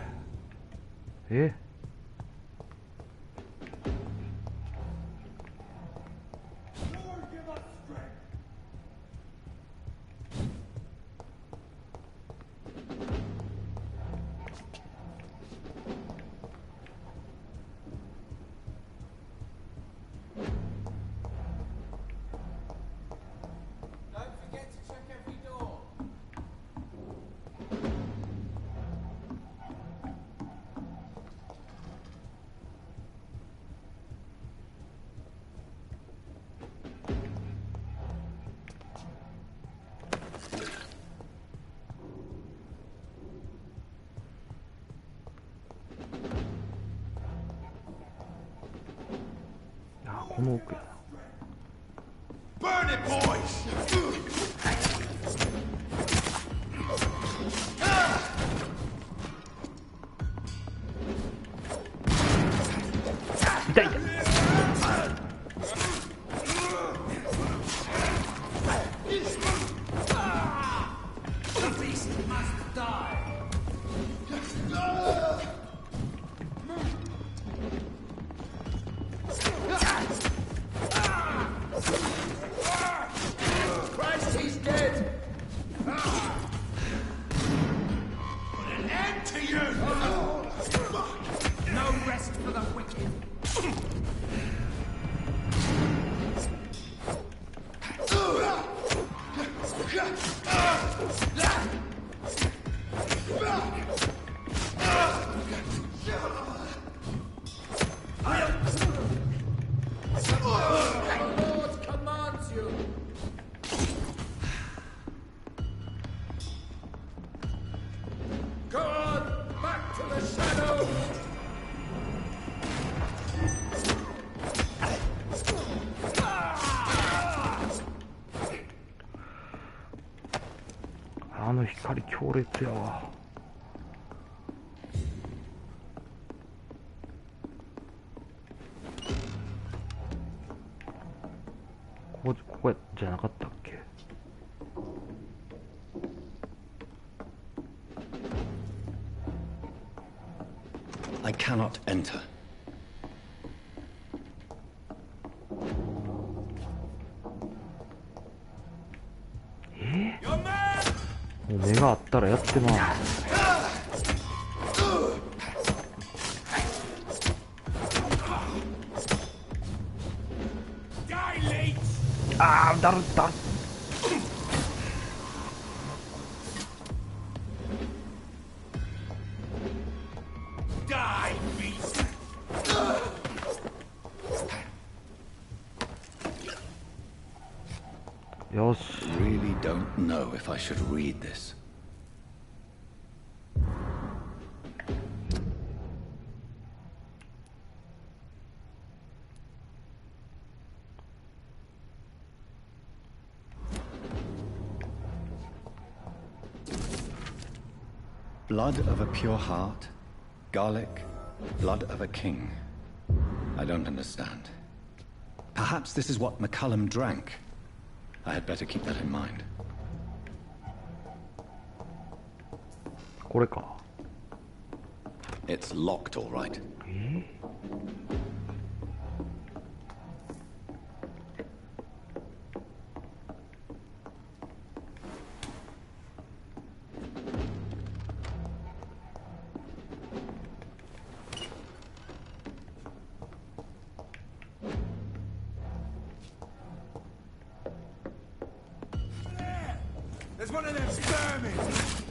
この奥やな。Burn it, boys! 痛い痛い。あの光強烈やわ。ここじゃなかったっけ。I cannot enter. もう目があったらやってまう。あー、だるだる。よし。Really don't know if I should read this. Blood of a pure heart, garlic, blood of a king. I don't understand. Perhaps this is what McCullum drank. I had better keep that in mind. これか。It's locked, all right. There's one of them skirmishes!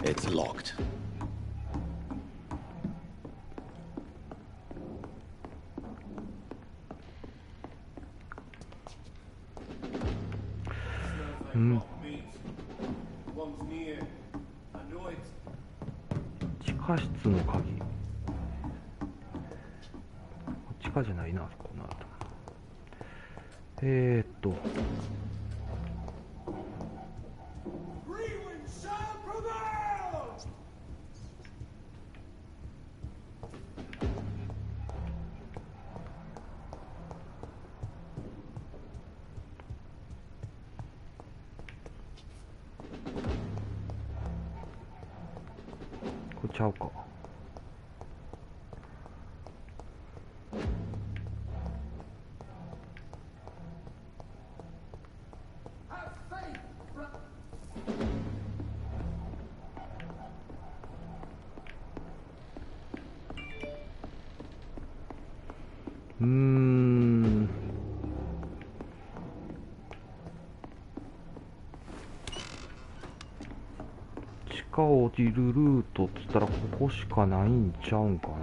It's locked. One's near. I know it. 地下室の鍵。地下じゃないな、この後。Greenwind shall prevail! これちゃうか。地下を降りるルートっつったらここしかないんちゃうんかな。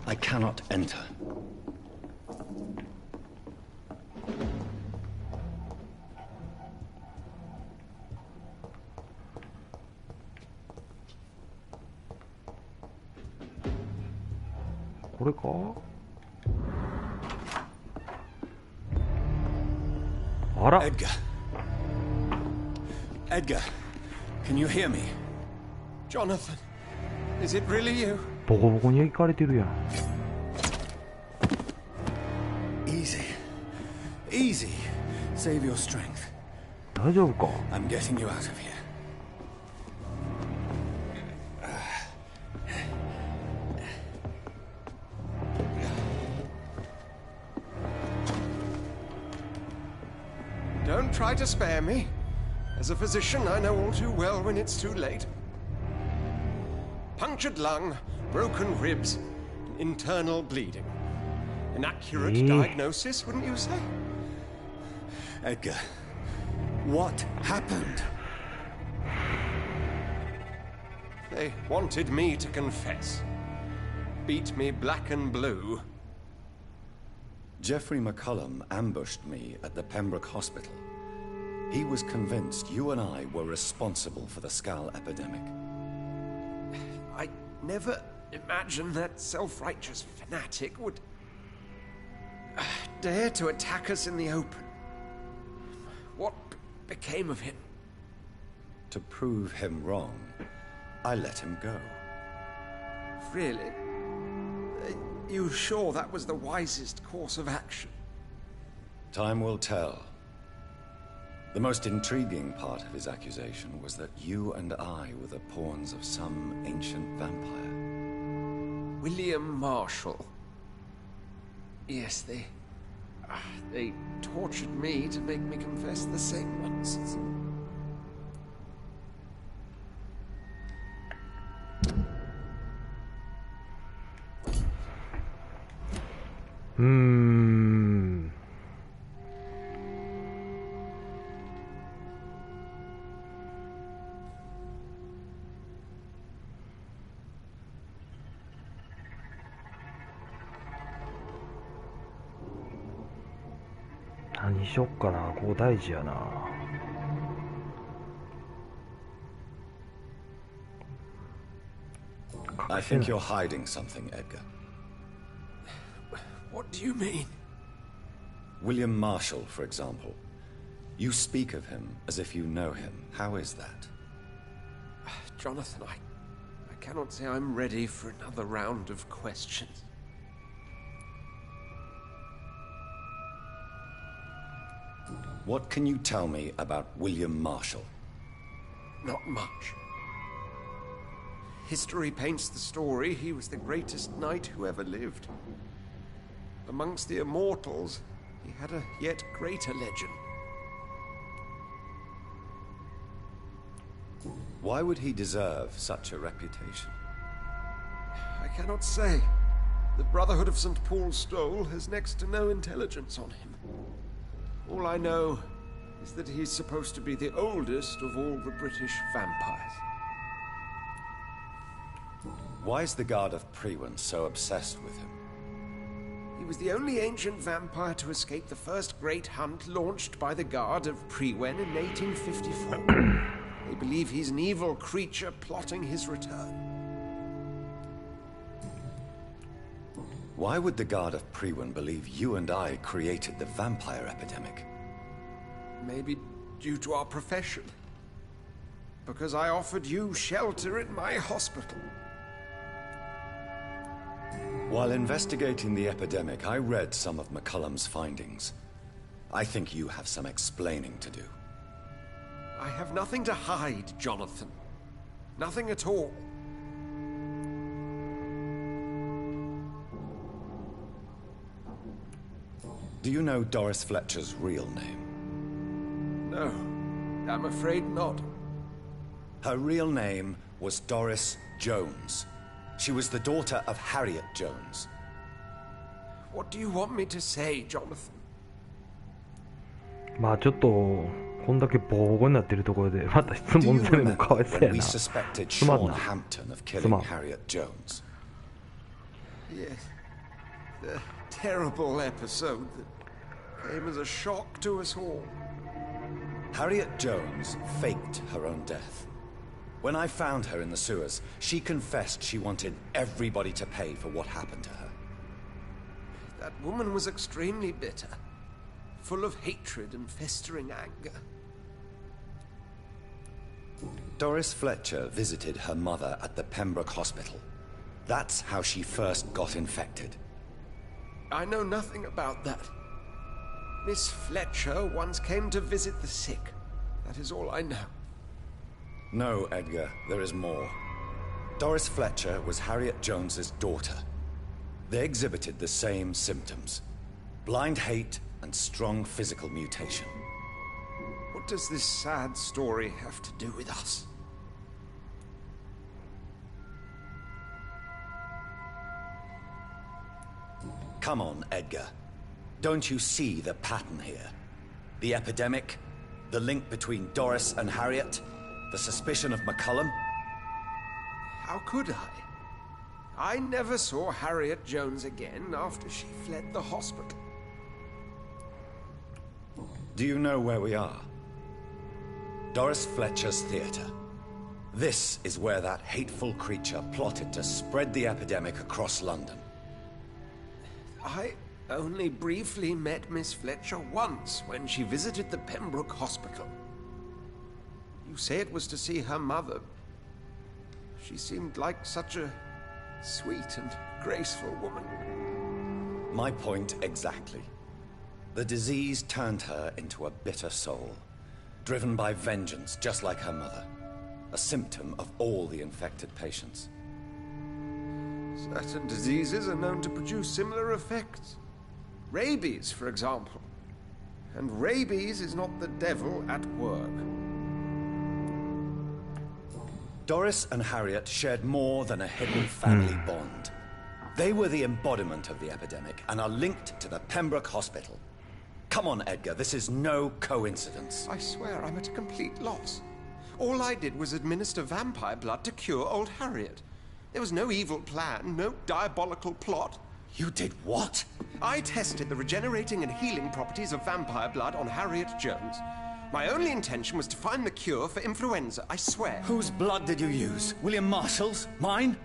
I cannot enter. これか。あら。 Edgar. Edgar, can you hear me? Jonathan, is it really you? ボコボコに行かれてるやん。Easy. Easy. Save your strength. 大丈夫か。 I'm getting you out of here. Don't try to spare me. As a physician, I know all too well when it's too late. Punctured lung, broken ribs, internal bleeding. An accurate diagnosis, wouldn't you say? Edgar, what happened? They wanted me to confess. Beat me black and blue. Jeffrey McCullum ambushed me at the Pembroke Hospital. He was convinced you and I were responsible for the Skal epidemic. I never imagined that self-righteous fanatic would dare to attack us in the open. What became of him? To prove him wrong, I let him go. Really? You sure that was the wisest course of action? Time will tell. The most intriguing part of his accusation was that you and I were the pawns of some ancient vampire. William Marshall. Yes, they tortured me to make me confess the same nonsense. Hmm. 何しよっかな、ここ大事やな。I think you're hiding something, Edgar. What do you mean? William Marshall, for example. You speak of him as if you know him. How is that? Jonathan, I cannot say I'm ready for another round of questions. What can you tell me about William Marshall? Not much. History paints the story he was the greatest knight who ever lived. Amongst the immortals, he had a yet greater legend. Why would he deserve such a reputation? I cannot say. The Brotherhood of St. Paul's Stole has next to no intelligence on him. All I know is that he's supposed to be the oldest of all the British vampires. Why is the Guard of Priwen so obsessed with him? He was the only ancient vampire to escape the first great hunt launched by the Guard of Priwen in 1854. They believe he's an evil creature plotting his return. Why would the Guard of Priwen believe you and I created the vampire epidemic? Maybe due to our profession. Because I offered you shelter in my hospital. While investigating the epidemic, I read some of McCullum's findings. I think you have some explaining to do. I have nothing to hide, Jonathan. Nothing at all. Do you know Doris Fletcher's real name? No, I'm afraid not. Her real name was Doris Jones. She was the daughter of Harriet Jones. What do you want me to say, Jonathan? まあちょっとこんだけボコボコになってるところでまた質 Do 問 you するのもかわい remember そうや when we な。 suspected つまん Sean な。 Hampton of つ killing まん。 Harriet Jones? Yes. The terrible episode that came as a shock to us all. Harriet Jones faked her own death. When I found her in the sewers, she confessed she wanted everybody to pay for what happened to her. That woman was extremely bitter, full of hatred and festering anger. Doris Fletcher visited her mother at the Pembroke Hospital. That's how she first got infected. I know nothing about that. Miss Fletcher once came to visit the sick. That is all I know. No, Edgar, there is more. Doris Fletcher was Harriet Jones's daughter. They exhibited the same symptoms: blind hate and strong physical mutation. What does this sad story have to do with us? Come on, Edgar. Don't you see the pattern here? The epidemic, the link between Doris and Harriet, the suspicion of McCullum? How could I? I never saw Harriet Jones again after she fled the hospital. Do you know where we are? Doris Fletcher's theatre. This is where that hateful creature plotted to spread the epidemic across London. I only briefly met Miss Fletcher once when she visited the Pembroke Hospital. You say it was to see her mother. She seemed like such a sweet and graceful woman. My point exactly. The disease turned her into a bitter soul, driven by vengeance, just like her mother. A symptom of all the infected patients. Certain diseases are known to produce similar effects. Rabies, for example. And rabies is not the devil at work. Doris and Harriet shared more than a hidden family bond. They were the embodiment of the epidemic and are linked to the Pembroke Hospital. Come on, Edgar, this is no coincidence. I swear I'm at a complete loss. All I did was administer vampire blood to cure old Harriet. There was no evil plan, no diabolical plot. You did what? I tested the regenerating and healing properties of vampire blood on Harriet Jones. My only intention was to find the cure for influenza, I swear. Whose blood did you use? William Marshall's? Mine?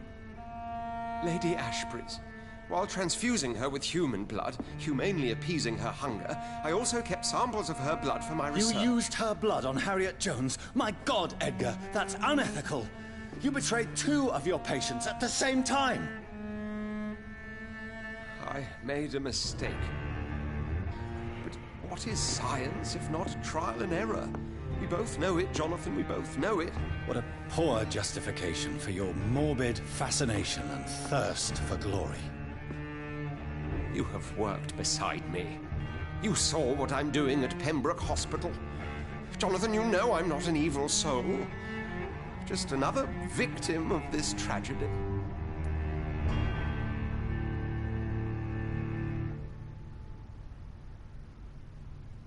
Lady Ashbury's. While transfusing her with human blood, humanely appeasing her hunger, I also kept samples of her blood for my research. You used her blood on Harriet Jones? My God, Edgar, that's unethical. You betrayed 2 of your patients at the same time. I made a mistake. But what is science if not trial and error? We both know it, Jonathan, we both know it. What a poor justification for your morbid fascination and thirst for glory. You have worked beside me. You saw what I'm doing at Pembroke Hospital. Jonathan, you know I'm not an evil soul. Just another victim of this tragedy.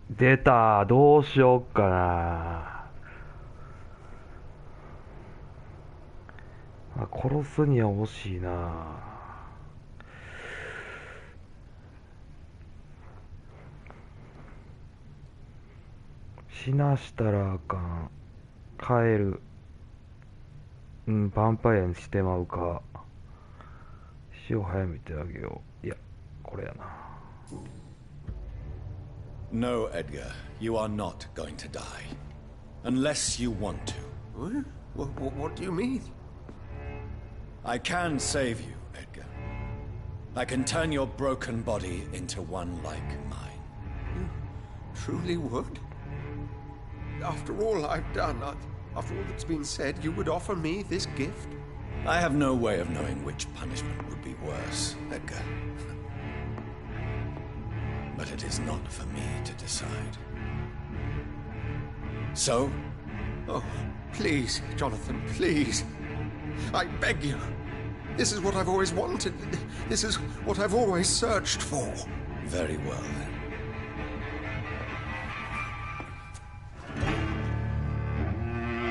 出た。どうしよっかな。あ、殺すには惜しいな。死なしたらあかん。帰る。うん、ヴァンパイアにしてまうか。死を早めてあげよう。いや、これやな。No, Edgar, you are not going to die. Unless you want to. What do you mean? I can save you, Edgar. I can turn your broken body into one like mine. You truly would? After all I've done, after all that's been said, you would offer me this gift? I have no way of knowing which punishment would be worse, Edgar. But it is not for me to decide. So? Oh, please, Jonathan, please. I beg you. This is what I've always wanted. This is what I've always searched for. Very well, then.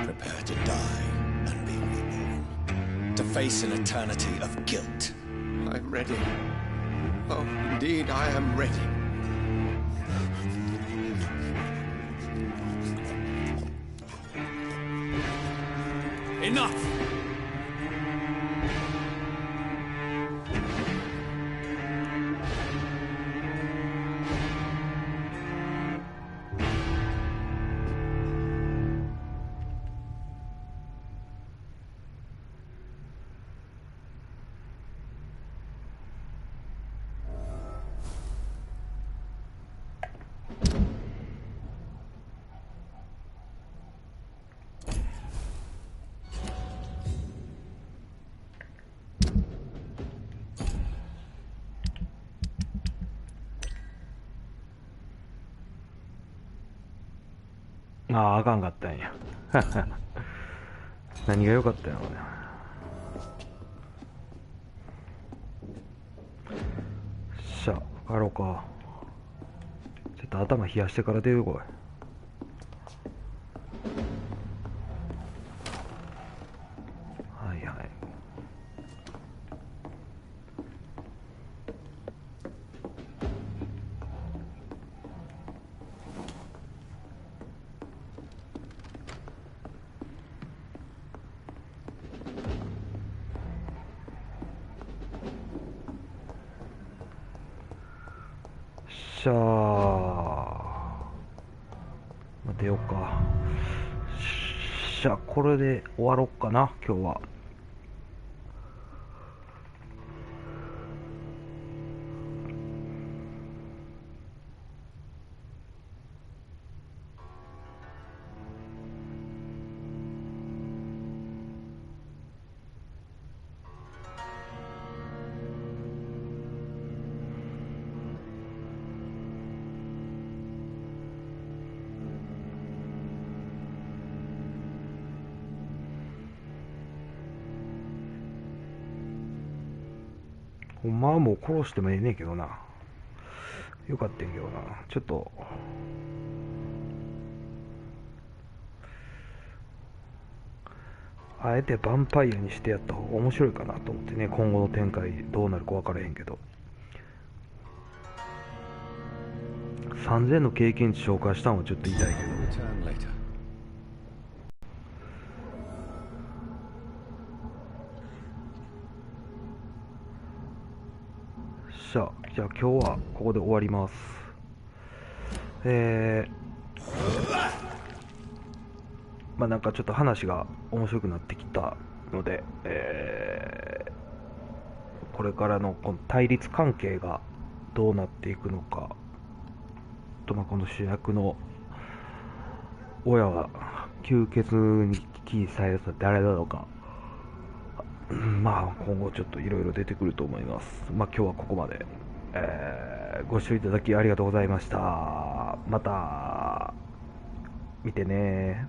Prepare to die and be reborn. To face an eternity of guilt. I'm ready. Oh, indeed, I am ready. Enough!ああ、あかんかったんや。何が良かったんやろうね。しゃ、帰ろうか。ちょっと頭冷やしてから出てこい。はいはい。しゃあ、出ようか。しゃ、これで終わろっかな、今日は。ほんまはもう殺してもええねんけどな。よかったんけどな。ちょっとあえてヴァンパイアにしてやった方が面白いかなと思ってね。今後の展開どうなるか分からへんけど、3000の経験値紹介したのはちょっと痛いけど。 Return later. じゃあ今日はここで終わります。まあなんかちょっと話が面白くなってきたので、これからのこの対立関係がどうなっていくのかと、まあ、この主役の親は吸血に起されるのは誰なのか、まあ今後ちょっといろいろ出てくると思います。まあ今日はここまで、ご視聴いただきありがとうございました。また見てね。